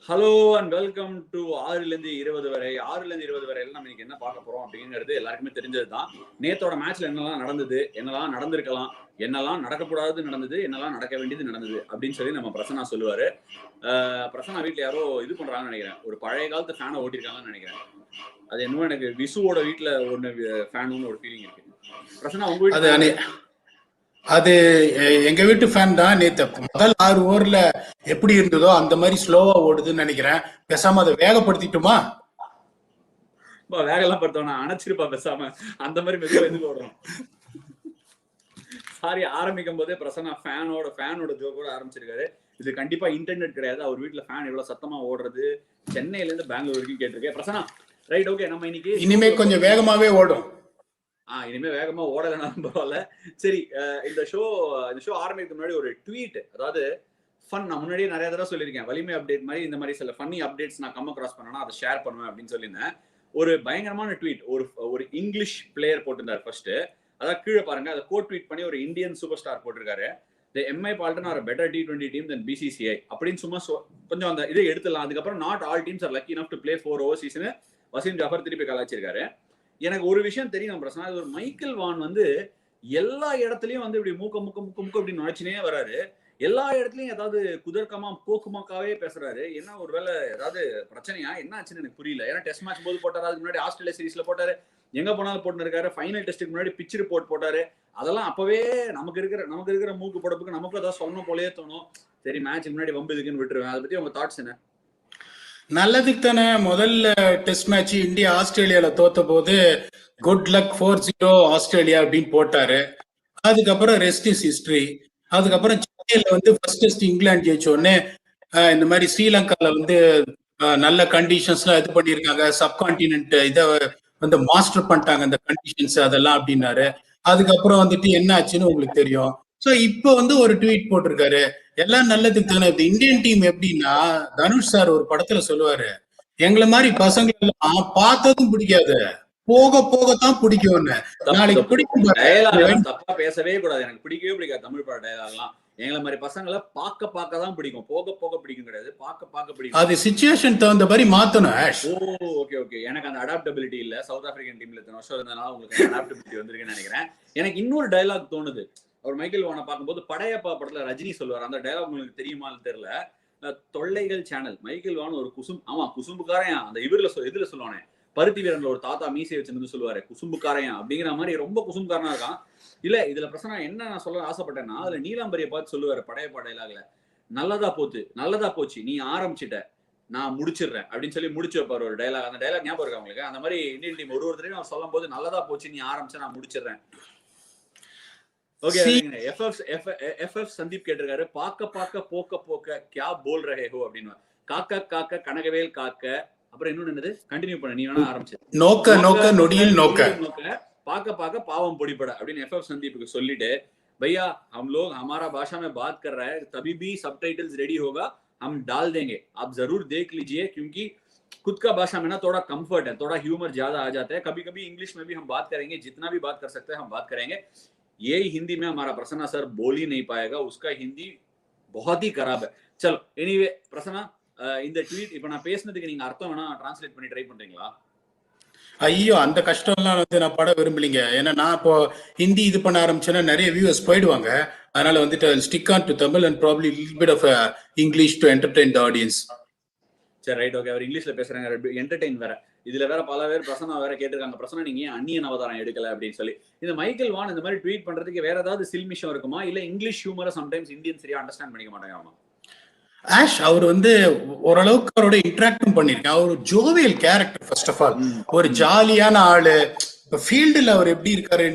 Hello and welcome to 6-20 வரை. 6-20 வரையில நம்ம இன்னைக்கு என்ன பார்க்க போறோம் அப்படிங்கிறது எல்லாருக்குமே தெரிஞ்சது தான். நேத்தோட மேட்ச்ல என்னெல்லாம் நடந்தது, என்னெல்லாம் நடந்திருக்கலாம், என்னெல்லாம் நடக்கக்கூடாது நடந்தது, என்னெல்லாம் நடக்க வேண்டியது நடந்தது அப்படின்னு சொல்லி நம்ம பிரசன்னா சொல்லுவாரு. பிரசன்னா வீட்டுல யாரோ இது பண்றாங்கன்னு நினைக்கிறேன், ஒரு பழைய காலத்து ஃபேனை ஓட்டிருக்காங்கன்னு நினைக்கிறேன். அது என்னமோ எனக்கு விசுவோட வீட்டுல ஒண்ணு ஃபேனுன்னு ஒரு ஃபீலிங் இருக்கு. பிரசன்னா உங்க வீட்டு அது எங்க வீட்டு ஃபேன் தான். நேத்து முதல் 6 ஓவர்ல எப்படி இருந்ததோ அந்த மாதிரி ஸ்லோவா ஓடுதுன்னு நினைக்கிறேன். பேசாம அதை வேகப்படுத்திட்டுமா? வேகெல்லாம் படுத்தோம்னா அணைச்சிருப்பா பேசாம, அந்த மாதிரி மெதுவா எதுக்கு ஓடுறோம். சாரி, ஆரம்பிக்கும் போதே பிரசன்னா ஃபேனோட ஜோக்கோட ஆரம்பிச்சிருக்காரு. இது கண்டிப்பா இன்டர்நெட் கிடையாது. அவர் வீட்டுல ஃபேன் எவ்வளவு சத்தமா ஓடுறது சென்னையில இருந்து பெங்களூர் வரைக்கும் கேட்டிருக்கேன். Prasanna right, okay. நம்ம இன்னைக்கு இனிமே கொஞ்சம் வேகமாவே ஓடும். இனிமே வேகமா ஓடலைன்னா பரவாயில்ல. சரி, இந்த ஷோ ஆரம்பிக்கிறதுக்கு முன்னாடி ஒரு ட்வீட், அதாவது ஃபன். நான் முன்னாடியே நிறைய தடவை சொல்லியிருக்கேன், வலிமை அப்டேட் மாதிரி இந்த மாதிரி சில ஃபன்னி அப்டேட்ஸ் நான் கம் அக்ராஸ் பண்ணேன்னா அதை ஷேர் பண்ணுவேன் அப்படின்னு சொல்லியிருந்தேன். ஒரு பயங்கரமான ட்வீட் ஒரு இங்கிலீஷ் பிளேயர் போட்டிருந்தார் ஃபர்ஸ்ட். அதாவது கீழே பாருங்க, அதை கோட் ட்வீட் பண்ணி ஒரு இந்தியன் சூப்பர் ஸ்டார் போட்டிருக்காரு. The MI Paltan are a better T20 team than BCCI அப்படின்னு சும்மா கொஞ்சம் அந்த இதை எடுத்துலாம். அதுக்கப்புறம் not all teams are lucky enough to play 4 overs Wasim Jaffer திருப்பி கலாச்சிருக்காரு. எனக்கு ஒரு விஷயம் தெரியும் பிரச்சனை, ஒரு மைக்கேல் வான் வந்து எல்லா இடத்துலயும் வந்து இப்படி மூக்க அப்படின்னு நுழைச்சினே வராரு. எல்லா இடத்துலயும் ஏதாவது குதர்க்கமா போக்குமாக்காவே பேசுறாரு. என்ன ஒருவேளை ஏதாவது பிரச்சனையா என்ன ஆச்சுன்னு எனக்கு புரியல. ஏன்னா டெஸ்ட் மேட்ச் போது போட்டாரு, அதுக்கு முன்னாடி ஆஸ்திரேலியா சீரீஸ்ல போட்டாரு, எங்க போனாலும் போட்டு இருக்காரு. ஃபைனல் டெஸ்ட்டுக்கு முன்னாடி பிச் ரிப்போர்ட் போட்டாரு. அதெல்லாம் அப்பவே நமக்கு இருக்கிற மூக்கு போடப்புக்கு நமக்கு ஏதாவது சொல்லணும் போலயே தோணும். சரி, மேட்ச் முன்னாடி வம்பு இதுக்குன்னு விட்டுருவேன். அதை பத்தி உங்க தாட்ஸ் என்ன? நல்லதுக்கு தானே. முதல்ல டெஸ்ட் மேட்ச் இந்தியா ஆஸ்திரேலியால தோத்த போது குட் லக் 4-0 ஆஸ்திரேலியா அப்படின்னு போட்டாரு. அதுக்கப்புறம் ரெஸ்ட் இஸ் ஹிஸ்டரி. அதுக்கப்புறம் சென்னையில வந்து ஃபர்ஸ்ட் டெஸ்ட் இங்கிலாந்து ஜெயிச்ச உடனே இந்த மாதிரி ஸ்ரீலங்கால வந்து நல்ல கண்டிஷன்ஸ்லாம் இது பண்ணியிருக்காங்க, சப்கான்டினென்ட் இதை வந்து மாஸ்டர் பண்ணிட்டாங்க அந்த கண்டிஷன்ஸ் அதெல்லாம் அப்படின்னாரு. அதுக்கப்புறம் வந்துட்டு என்ன ஆச்சுன்னு உங்களுக்கு தெரியும். ஸோ இப்போ வந்து ஒரு ட்வீட் போட்டிருக்காரு, எல்லாம் நல்லதுக்கு தானே. இந்த இந்தியன் டீம் எப்படின்னா, தனுஷ் சார் ஒரு படத்துல சொல்லுவாரு, எங்களை மாதிரி பசங்க எல்லாம் பார்த்ததும் பிடிக்காது, போக போகத்தான் பிடிக்கும்னு. நாளைக்கு பிடிக்கும். தப்பா பேசவே கூடாது. எனக்கு பிடிக்கவே பிடிக்காது தமிழ் பட டயலாக்லாம். எங்களை மாதிரி பசங்களை பார்க்க தான் பிடிக்கும், போக போக பிடிக்கும் கிடையாது, பார்க்க பிடிக்கும். அது சிச்சுவேஷன் தகுந்த மாதிரி மாத்தணும். ஓகே. எனக்கு அந்த அடாப்டபிலிட்டி இல்ல. சவுத் ஆப்பிரிக்கன் டீம்ல இத்தனை வருஷம் இருந்தனால உங்களுக்கு அடாப்டபிலிட்டி வந்திருக்குன்னு நினைக்கிறேன். எனக்கு இன்னொரு டயலாக் தோணுது. அவர் மைக்கேல் வானை பார்க்கும்போது படையப்பா படத்துல ரஜினி சொல்லுவார், அந்த டயலாக் உங்களுக்கு தெரியுமான்னு தெரியல. தொல்லைகள் சேனல் மைக்கேல் வான் ஒரு குசும்புக்காரையா. அந்த இதுல சொல்லுவானே, பருத்தி வீரன்ல ஒரு தாத்தா மீசை வச்சிருந்து சொல்லுவாரு குசும்புக்காரையா அப்படிங்கிற மாதிரி ரொம்ப குசும்புக்காரனா இருக்கான். இல்ல இதுல பிரச்சனை என்ன நான் சொல்ல ஆசைப்பட்டேன்னா, அதுல நீலாம்பரியை பார்த்து சொல்லுவாரு படையப்பா டயலாக்ல, நல்லதா போச்சு நீ ஆரம்பிச்சிட்ட, நான் முடிச்சிடுறேன் அப்படின்னு சொல்லி முடிச்சு வைப்பாரு ஒரு டயலாக். அந்த டயலாக் ஞாபகம் இருக்கா உங்களுக்கு? அந்த மாதிரி இந்தியன் டீம் ஒருத்தரையும் நான் சொல்லும் போது நல்லதா போச்சு நீ ஆரம்பிச்ச, நான் முடிச்சிடுறேன். ஓகே, எஃப்எஃப் சந்தீப் கேட்டிருக்காரு, பாக்க போக்க கியா போல் ரஹே ஹோ அப்படின்னு. காக்க கனகவேல் காக்க, அப்புறம் இன்னொன்னு என்னது, கண்டினியூ பண்ண, நீ வேணா ஆரம்பிச்சு. நோக்க நொடியில் நோக்க, பாக்க பாவம் பொடிப்பட அப்படின்னு எஃப்எஃப் சந்தீப்புக்கு சொல்லிட்டு, भैया हम लोग हमारा भाषा में बात कर रहा है, तभी भी सबटाइटल्स रेडी होगा, हम डाल देंगे, आप जरूर देख लीजिए, क्योंकि खुद का भाषा में ना थोड़ा कंफर्ट है, थोड़ा ह्यूमर ज्यादा आ जाता है, कभी कभी इंग्लिश में भी हम बात करेंगे, जितना भी बात कर सकते हैं हम बात करेंगे, यही हिंदी में हमारा प्रसन्ना सर बोल ही नहीं पाएगा, उसका हिंदी बहुत ही खराब है. चलो एनीवे प्रसन्ना, இந்த ட்வீட் இப்ப நான் பேசினதுக்கு நீங்க அர்த்தம் வேணா டிரான்ஸ்லேட் பண்ணி ட்ரை பண்றீங்களா? ஐயோ, அந்த கஷ்டம்லாம் வந்து நான் பட விரும்பலீங்க. ஏன்னா நான் இப்போ ஹிந்தி இது பண்ண ஆரம்பிச்சேன்னா நிறைய வியூவர்ஸ் போயிடுவாங்க. அதனால வந்துட்டு stick on to Tamil and probably little bit of English to entertain the audience. சரி, ரைட், ஓகே. அவர் இங்கிலீஷ்ல பேசுறாங்க, என்டர்டெயின் வேற. இதுல வேற பல பேர் பிரசன்னா வேற கேட்டிருக்காங்க, பிரசன்னா நீங்க ஏன் அந்நியன் அவதாரம் எடுக்கல அப்படின்னு சொல்லி. இந்த மைக்கேல் வான் இந்த மாதிரி ட்வீட் பண்றதுக்கு வேற ஏதாவது சில்மிஷம் இருக்குமா, இல்ல இங்கிலீஷ் ஹியூமரை சம்டைம்ஸ் இந்தியன் சரியா அண்டர்ஸ்டாண்ட் பண்ணிக்க மாட்டாங்க? ஆஷ் அவர் வந்து ஓரளவுக்கு அவரோட இன்டராக்டும் பண்ணிருக்கேன். அவர் jovial character. First of all ஒரு ஜாலியான ஆளு. இப்ப ஃபீல்டுல அவர் எப்படி இருக்காரு,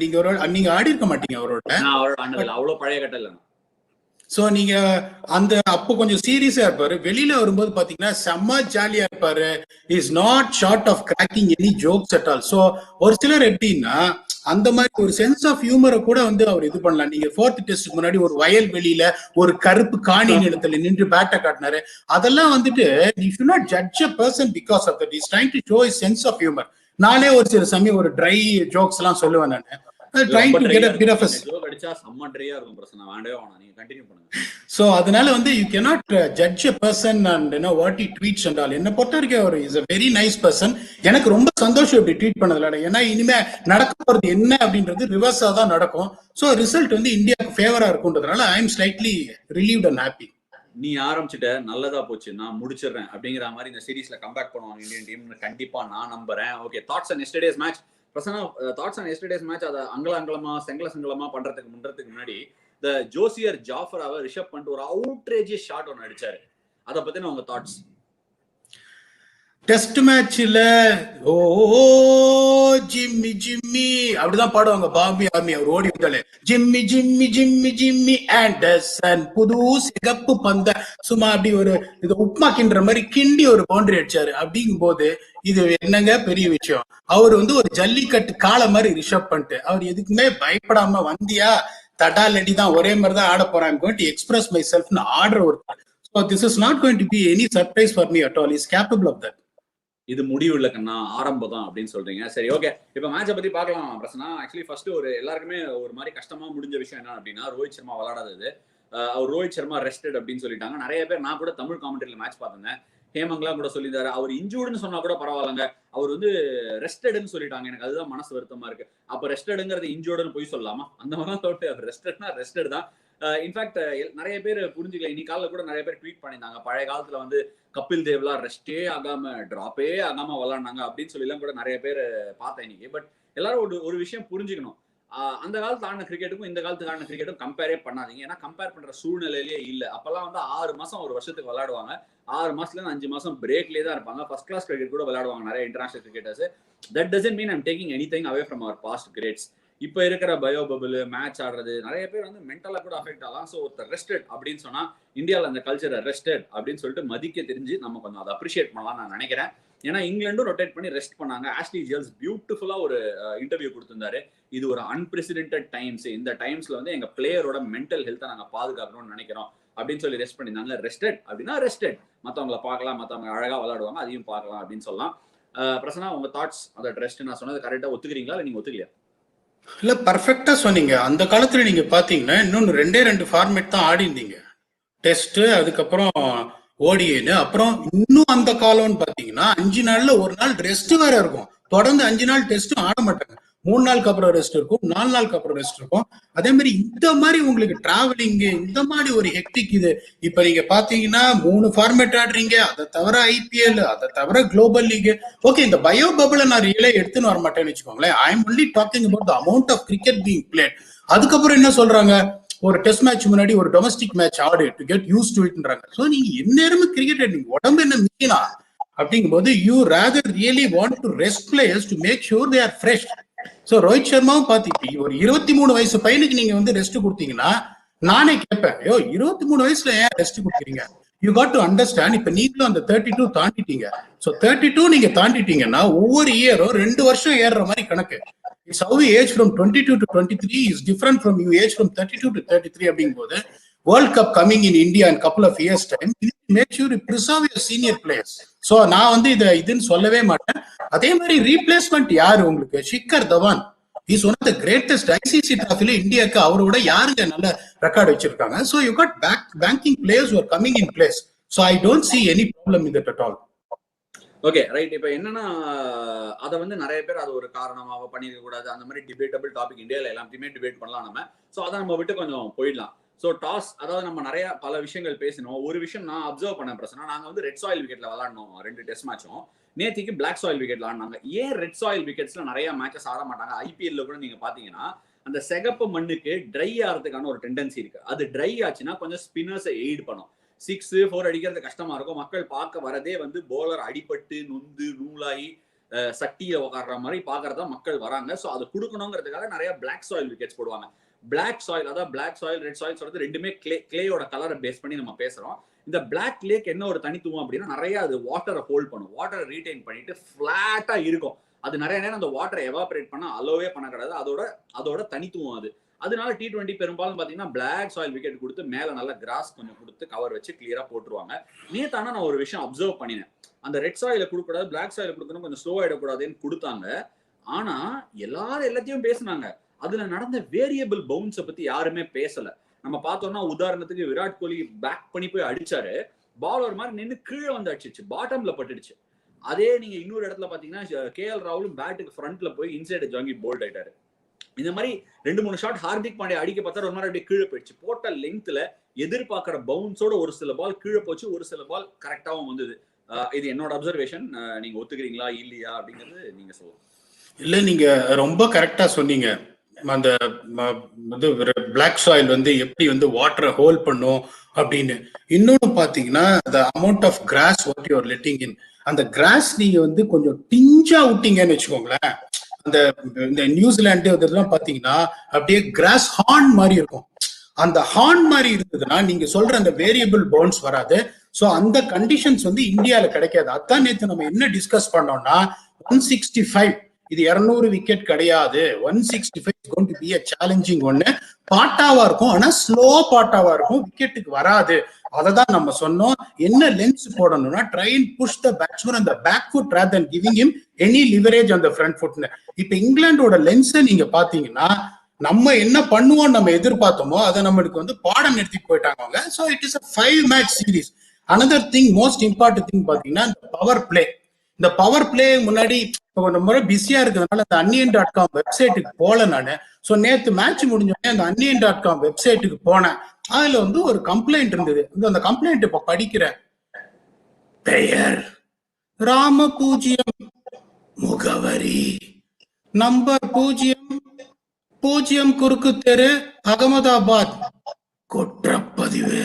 நீங்க ஆடி இருக்க மாட்டீங்க அவரோட, அவ்வளவு பழைய கட்டல. சோ நீங்க அந்த அப்போ கொஞ்சம் சீரியஸா இருப்பாரு. வெளியில வரும்போது பாத்தீங்கன்னா செம்ம ஜாலியா இருப்பாரு. Is not short of cracking any jokes at all. So ஒரு சிலர் எப்படின்னா அந்த மாதிரி ஒரு சென்ஸ் ஆஃப் ஹியூமரை கூட வந்து அவர் இது பண்ணலாம். நீங்க 4th டெஸ்ட்டுக்கு முன்னாடி ஒரு வயல் வெளியில ஒரு கருப்பு காணி நிலத்துல நின்று பேட்டை காட்டினாரு. அதெல்லாம் வந்துட்டு you should not judge a person because of that. He's trying to show his sense of humor. நானே ஒரு சில சமயம் ஒரு ட்ரை ஜோக்ஸ் எல்லாம் சொல்லுவேன் நான். trying to get a bit of a joke அடிச்சா செம்ம ட்ரையா இருக்கும் பிரச்சனை. வேண்டவே வேணாம், நீங்க கண்டினியூ பண்ணுங்க. சோ அதனால வந்து you cannot judge a person and you know what he tweets and all. என்ன பொறுத்த வரைக்கும் அவர் is a very nice person. எனக்கு ரொம்ப சந்தோஷம் இப்படி ட்வீட் பண்ணதுல. ஏன்னா இனிமே நடக்க போறது என்ன அப்படின்றது ரிவர்ஸா தான் நடக்கும். சோ ரிசல்ட் வந்து இந்தியாவுக்கு ஃபேவரா இருக்கும்ன்றதுனால I am slightly relieved and happy. நீ ஆரம்பிச்சுட்ட, நல்லதா போச்சு, நான் முடிச்சிடுறேன் அப்படிங்கிற மாதிரி இந்த சீரீஸ்ல கம்பேக் பண்ணுவாங்க இந்தியன் டீம் கண்டிப்பா நான் நம்புறேன். Okay, thoughts on yesterday's match. Prasanna, thoughts on yesterday's match அதை அங்கலமா செங்கலமா பண்றதுக்கு முன்னாடி இந்த ஜோசியர் ஜாஃபராவை ரிஷப் பண்ட் ஒரு அவுட்ரேஜியஸ் ஷாட் ஒன்று அடிச்சாரு. அதை பத்தின உங்க தாட்ஸ்? டெஸ்ட் மேட்ச்ல ஓ ஜிம்மி ஜிம்மி அப்படிதான் பாடுவாங்க பாம்பி ஆர்மி. அவர் ஓடி வந்தாலே Jimmy Jimmy Jimmy Jimmy Anderson புது சிகப்பு பந்த சும்மா அப்படி ஒரு இது உப்மா கிண்டுற மாதிரி கிண்டி ஒரு பவுண்டரி அடிச்சாரு. அப்படிங்கும் போது இது என்னங்க பெரிய விஷயம். அவர் வந்து ஒரு ஜல்லிக்கட்டு காளை மாதிரி ரிஷப் பண்ணிட்டு அவர் எதுக்குமே பயப்படாம வந்தியா தடாலடி தான் ஒரே மாதிரி தான் ஆட போறேன். I'm going to express myself னு ஆடுற ஒருத்தர். So this is not going to be any surprise for me at all. He's capable of that. இது முடிவு இல்லை கண்ணா, ஆரம்பம் தான் அப்படின்னு சொல்றீங்க. சரி, ஓகே, இப்ப மேட்சை பத்தி பார்க்கலாம் பிரசனா. ஆக்சுவலி ஃபர்ஸ்ட் ஒரு எல்லாருக்குமே ஒரு மாதிரி கஷ்டமா முடிஞ்ச விஷயம் என்ன அப்படின்னா ரோஹித் சர்மா விளையாடாதது. அவர் ரோஹித் சர்மா ரெஸ்டட் அப்படின்னு சொல்லிட்டாங்க. நிறைய பேர், நான் கூட தமிழ் காமெண்ட்ரியில மேட்ச் பார்த்திருந்தேன், ஹேமங்லாம் கூட சொல்லியிருந்தாரு அவர் இன்ஜூர்டுன்னு சொன்னா கூட பரவாயில்லங்க, அவர் வந்து ரெஸ்டட்னு சொல்லிட்டாங்க. எனக்கு அதுதான் மனசு வருத்தமா இருக்கு. அப்ப ரெஸ்டடுங்கிறது இன்ஜூர்டுன்னு போய் சொல்லலாமா? அந்த மாதிரிலாம் சொல்லிட்டு அவர் ரெஸ்டட்னா ரெஸ்டட் தான். இன்ஃபேக்ட் நிறைய பேர் புரிஞ்சுக்கல. இன்னைக்கு காலைல கூட நிறைய பேர் ட்வீட் பண்ணியிருந்தாங்க, பழைய காலத்துல வந்து கபில் தேவ்லாம் ரெஸ்டே ஆகாம டிராப்பே ஆகாம விளாண்டாங்க அப்படின்னு சொல்லிலாம் கூட நிறைய பேர் பார்த்தேன் இன்னைக்கு. பட் எல்லாரும் ஒரு விஷயம் புரிஞ்சுக்கணும், அந்த காலத்து ஆடின கிரிக்கெட்டுக்கும் இந்த காலத்துக்கு ஆடின கிரிக்கெட்டும் கம்பேரே பண்ணாதீங்க. ஏன்னா கம்பேர் பண்ற சூழ்நிலையிலேயே இல்லை. அப்பெல்லாம் வந்து 6 மாசம் ஒரு வருஷத்துக்கு விளையாடுவாங்க. 6 மாசத்துல இருந்து 5 மாசம் பிரேக்லேயே தான் இருப்பாங்க. ஃபர்ஸ்ட் கிளாஸ் கிரிக்கெட் கூட விளையாடுவாங்க நிறைய international cricketers. That doesn't mean I'm taking anything away from our past greats. இப்ப இருக்கிற பயோ பபுள் மேட்ச் ஆடுறது நிறைய பேர் வந்து மென்டலா கூட அஃபெக்ட் ஆகலாம். ஸோ ஒருத்தர் ரெஸ்டட் அப்படின்னு சொன்னா இந்தியாவில் அந்த கல்ச்சரை ரெஸ்டட் அப்படின்னு சொல்லிட்டு மதிக்க தெரிஞ்சு நம்ம கொஞ்சம் அதை அப்ரிஷியேட் பண்ணலாம் நான் நினைக்கிறேன். ஏன்னா இங்கிலாண்டும் ரொட்டேட் பண்ணி ரெஸ்ட் பண்ணாங்க. ஆஷ்லி ஜெல்ஸ் பியூட்டிஃபுல்லா ஒரு இன்டர்வியூ கொடுத்திருந்தாரு. இது ஒரு அன்பிரசிடென்டட் டைம்ஸ், இந்த டைம்ஸ்ல வந்து எங்க பிளேயரோட மென்டல் ஹெல்த்தை நாங்க பாதுகாக்கணும்னு நினைக்கிறோம் அப்படின்னு சொல்லி ரெஸ்ட் பண்ணியிருந்தாங்க. ரெஸ்டட் அப்படின்னா ரெஸ்டட், மற்றவங்களை பார்க்கலாம், மற்றவங்க அழகா விளையாடுவாங்க, அதையும் பார்க்கலாம் அப்படின்னு சொல்லலாம். பிரசன்னா, உங்க தாட்ஸ் அந்த ரெஸ்ட் நான் சொன்னது கரெக்டா ஒத்துக்கிறீங்களா இல்லை நீங்க ஒத்துக்கலையா? இல்ல, பர்ஃபெக்டா சொன்னீங்க. அந்த காலத்துல நீங்க பாத்தீங்கன்னா இன்னொன்னு 2 ஃபார்மேட் தான் ஆடி இருந்தீங்க, டெஸ்ட் அதுக்கப்புறம் ஓடிஏன்னு. அப்புறம் இன்னும் அந்த காலம்னு பாத்தீங்கன்னா 5 நாள்ல ஒரு நாள் ரெஸ்ட் வேற இருக்கும். தொடர்ந்து 5 நாள் டெஸ்ட் ஆட மாட்டாங்க. 3 நாளுக்கு அப்புறம் ரெஸ்ட் இருக்கும், 4 நாளுக்கு அப்புறம் ரெஸ்ட் இருக்கும். அதே மாதிரி இந்த மாதிரி உங்களுக்கு டிராவலிங் இந்த மாதிரி ஒரு ஹெக்டிக் இது. இப்ப நீங்க பாத்தீங்கன்னா 3 ஃபார்மேட் ஆடுறீங்க, அதை தவிர ஐபிஎல், அதை தவிர குளோபல் லீக். ஓகே, இந்த பயோ பபுளை நான் ரியலே எடுத்துன்னு வர மாட்டேன்னு வச்சுக்கோங்களேன். I am only talking about the amount of cricket being played. அதுக்கப்புறம் என்ன சொல்றாங்க, ஒரு டெஸ்ட் மேட்ச் முன்னாடி ஒரு டொமஸ்டிக் மேட்ச் ஆடு டு கெட் யூஸ் டு இட்ன்றாங்க. சோ நீங்க எந்நேரமும் கிரிக்கெட் நீங்க உடம்பு என்ன மிஷினா அப்படிங்கும்போது you rather really want to rest players to make sure they are fresh. So Rohit சர்மாவும் பாத்தீங்க, ஒரு 23 வயசு பையனுக்கு நீங்க வந்து ரெஸ்ட் கொடுத்தீங்கன்னா நானே கேட்பேன், ஐயோ 23 வயசுல ஏன் ரெஸ்ட் கொடுக்குறீங்க? You got to understand. இப்ப நீங்களும் அந்த 32 தாண்டிட்டீங்க. சோ 32 நீங்க தாண்டிட்டீங்கன்னா ஒவ்வொரு இயரும் 2 வருஷம் ஏறுற மாதிரி கணக்கு. It's how we age from 22 to 23 is different from you age from 32 to 33. அப்படிங்கும்போது World Cup coming in India in couple of years time, you need to make sure you preserve your senior players. So நான் வந்து இதுன்னு சொல்லவே மாட்டேன். அதே மாதிரி replacement யாரு உங்களுக்கு? Shikhar Dhawan is one of the greatest. ICC டிராஃபில இந்தியாவுக்கு அவரோட யாருங்க நல்ல ரெக்கார்டு வச்சிருக்காங்க. So you got banking players who are coming in place. So I don't see any problem with it at all. Okay, right. இப்ப என்னன்னா அதை வந்து நிறைய பேர் அது ஒரு காரணமாக பண்ணிருக்க கூடாது, அந்த மாதிரி டிபேட்டபிள் டாபிக் இந்தியாவில் எல்லாத்தையுமே டிபேட் பண்ணலாம் நம்ம. ஸோ அதை நம்ம விட்டு கொஞ்சம் போயிடலாம். ஸோ டாஸ், அதாவது நம்ம நிறைய பல விஷயங்கள் பேசணும். ஒரு விஷயம் நான் அப்சர்வ் பண்ண பிரச்சனை, நாங்க வந்து ரெட் சாயில் விக்கெட்ல விளாடணும் 2 டெஸ்ட் மேட்சும். நேத்திக்கு பிளாக் சாயில் விக்கெட்ல ஆடினாங்க. ஏன் ரெட் சாயில் விக்கெட்ஸ்ல நிறைய மேட்சஸ் ஆட மாட்டாங்க? ஐபிஎல்ல கூட நீங்க பாத்தீங்கன்னா அந்த சிகப்பு மண்ணுக்கு ட்ரை ஆகிறதுக்கான ஒரு டெண்டன்சி இருக்கு. அது ட்ரை ஆச்சுன்னா கொஞ்சம் ஸ்பின்னர்ஸை எய்ட் பண்ணும். 6, 4 அடிக்கிறது கஷ்டமா இருக்கும். மக்கள் பார்க்க வரதே வந்து போலர் அடிபட்டு நொந்து நூலாகி சட்டியில உட்கார்ற மாதிரி பாக்குறதா மக்கள் வராங்க. ஸோ அதை கொடுக்கணுங்கிறதுக்காக நிறைய பிளாக் சாயில் விக்கெட்ஸ் போடுவாங்க. பிளாக் சாயில், அதாவது பிளாக் சாயில் ரெட் சாயில் சொல்றது ரெண்டுமே கிளேயோட கலரை பேஸ் பண்ணி நம்ம பேசுறோம். இந்த பிளாக் லேக் என்ன ஒரு தனித்துவம் அப்படின்னா நிறைய அது வாட்டரை ஹோல்ட் பண்ணும், வாட்டரை ரீடைன் பண்ணிட்டு பிளாட்டா இருக்கும். அது நிறைய நேரம் அந்த வாட்டரை எவாபரேட் பண்ண அலோவே பண்ண கிடையாது. அதோட தனித்துவம் அது. அதனால T20 பெரும்பாலும் பாத்தீங்கன்னா பிளாக் சாயில் விக்கெட் கொடுத்து மேல நல்லா கிராஸ் கொஞ்சம் கொடுத்து கவர் வச்சு கிளியரா போட்டுருவாங்க. நேத்தானா நான் ஒரு விஷயம் அப்சர்வ் பண்ணினேன், அந்த ரெட் சாயில கொடுக்கூடாது, பிளாக் சாயில கொடுக்கணும், கொஞ்சம் ஸ்லோ ஆயிடக்கூடாதுன்னு கொடுத்தாங்க. ஆனா எல்லாரும் எல்லாத்தையும் பேசினாங்க. அதுல நடந்த வேரியபிள் பவுன்ஸை பத்தி யாருமே பேசல. நம்ம பார்த்தோம்னா உதாரணத்துக்கு விராட் கோலி பேக் பண்ணி போய் அடிச்சாரு, பால் ஒரு மாதிரி நின்று கீழே வந்து அடிச்சிச்சு, பாட்டம்ல பட்டுடுச்சு. அதே நீங்க இன்னொரு இடத்துல பாத்தீங்கன்னா KL ராகுலும் பேட்டுக்கு ஃப்ரண்ட்ல போய் இன்சைட் ஜாங்கி போல்ட் ஆயிட்டாரு. இந்த மாதிரி 2-3 ஷாட் ஹார்திக் பாண்டியா அடிக்க பார்த்தா ஒரு மாதிரி அப்படியே கீழே போயிடுச்சு. போட்ட லெங்க்ல எதிர்பார்க்கிற பவுன்ஸோட ஒரு சில பால் கீழே போச்சு, ஒரு சில பால் கரெக்டாவும் வந்தது. இது என்னோட அப்சர்வேஷன். நீங்க ஒத்துக்கிறீங்களா இல்லையா அப்படிங்கிறது நீங்க சொல்லுங்க. இல்ல, நீங்க ரொம்ப கரெக்டா சொன்னீங்க. அந்த பிளாக் சாயில் வந்து எப்படி வந்து வாட்டரை ஹோல்ட் பண்ணும் அப்படின்னு. இன்னொன்னு பாத்தீங்கன்னா the amount of grass what you are letting in, அந்த கிராஸ் நீங்க வந்து கொஞ்சம் டிஞ்சா விட்டீங்கன்னு வச்சுக்கோங்களேன். அந்த இந்த நியூசிலாந்து இதெல்லாம் பாத்தீங்கன்னா அப்படியே கிராஸ் ஹார்ன் மாதிரி இருக்கும். அந்த ஹார்ன் மாதிரி இருந்ததுன்னா நீங்க சொல்ற அந்த வேரியபிள் பவுன்ஸ் வராது. சோ அந்த கண்டிஷன்ஸ் வந்து இந்தியால கிடைக்காது. அதான் நேத்து நம்ம என்ன டிஸ்கஸ் பண்ணோம்னா 165 இது 200 விக்கெட் கிடையாது. 165 is going to be a challenging ஒன்னு. பாட்டாவா இருக்கும், ஆனா ஸ்லோ பாட்டாவா இருக்கும், விக்கெட்டுக்கு வராது. அததான் நம்ம சொன்னோம். என்ன லென்ஸ் போடணும்னா try and push the batsman அந்த back foot rather than giving him any leverage on the front foot. இப்ப இங்கிலாந்தோட லென்ஸை நீங்க பாத்தீங்கன்னா நம்ம என்ன பண்ணுவோம் நம்ம எதிர்பார்த்தோமோ அதை நம்மளுக்கு வந்து பாடம் நிறுத்தி போயிட்டாங்க. So it is a 5 match series. another thing most important thing பாத்தீங்கன்னா இந்த பவர் பிளே. இந்த பவர் பிளே முன்னாடி ஒரு முறை பிஸியா இருக்கிறதுனால அந்த Onion.com வெப்சைட்டுக்கு போல நானு. ஸோ நேத்து மேட்ச் முடிஞ்சோடனே அந்த Onion.com வெப்சைட்டுக்கு போனேன். அதுல வந்து ஒரு கம்ப்ளைண்ட் இருந்தது. அந்த கம்ப்ளைண்ட் இப்ப படிக்கிறேன். பெயர் ராமபூஜ்யம், முகவரி நம்பர் 0-0 குறுக்கு தெரு, அகமதாபாத். குற்றப்பதிவு.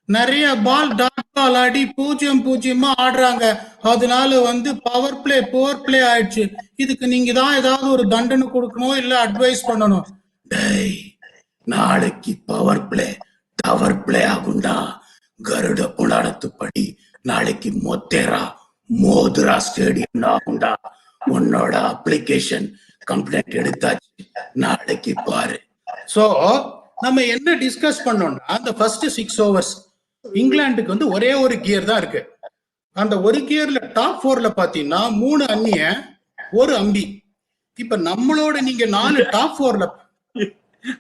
நிறைய பால் டாட் பால் ஆடி 0-0 ஆடுறாங்க. அதனால வந்து பவர் பிளே புவர் பிளே ஆயிடுச்சு. இதுக்கு நீங்க தான் ஏதாவது ஒரு தண்டனை கொடுக்கணும், இல்ல அட்வைஸ் பண்ணணும். டேய், நாளைக்கு பவர் பிளே டவர் பிளே ஆகுண்டா. கருட புராணத்துப்படி நாளைக்கு மொத்தேரா மோதுரா ஸ்டேடியம் ஆகுண்டா. உன்னோட அப்ளிகேஷன் கம்ப்ளைண்ட் எடுத்தாச்சு, நாளைக்கு பாரு. சோ நம்ம என்ன டிஸ்கஸ் பண்ணோம்னா அந்த ஃபர்ஸ்ட் 6 overs இங்கிலாந்துக்கு வந்து ஒரே ஒரு கியர் தான் இருக்கு. அந்த ஒரு கியர்ல டாப் 4ல பாத்தீங்கன்னா 3 அந்நிய 1 அம்பி. இப்ப நம்மளோட நீங்க 4 டாப் 4ல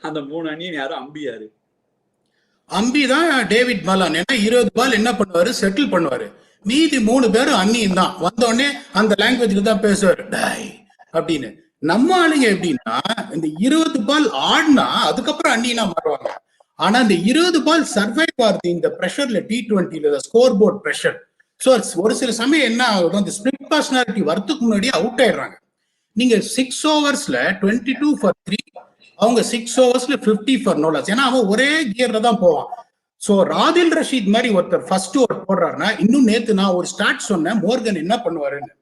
அந்த 3 அந்நியன் யாரு? அம்பி யாரு? அம்பி தான் டேவிட் மலான். ஏன்னா 20 பால் என்ன பண்ணுவாரு, செட்டில் பண்ணுவாரு. மீதி 3 பேரும் அந்நியன் தான். வந்தோடனே அந்த லாங்குவேஜ்ல தான் பேசுவாரு, டாய் அப்படின்னு. நம்ம ஆளுங்க எப்படின்னா இந்த 20 பால் ஆடினா அதுக்கப்புறம் அந்நியனா மாறுவாங்க. ஆனா இந்த 20 பால் சர்வைவ் ஆகுது இந்த பிரஷர்ல, T20ல ஸ்கோர் போர்ட் பிரஷர். ஸோ ஒரு சில சமயம் என்ன ஆகுது, அந்த ஸ்பிளிட் பர்சனாலிட்டி வரத்துக்கு முன்னாடியே அவுட் ஆயிடுறாங்க. நீங்க 6 overs 22 for 3, அவங்க 6 overs 50 for no loss. ஏன்னா அவன் ஒரே கியர்ல தான் போவான். சோ ராதில் ரஷீத் மாதிரி ஒருத்தர் ஃபர்ஸ்ட் ஓவர் போடுறாருன்னா, இன்னும் நேத்து நான் ஒரு ஸ்டார்ட் சொன்னேன், மோர்கன் என்ன பண்ணுவாருன்னு.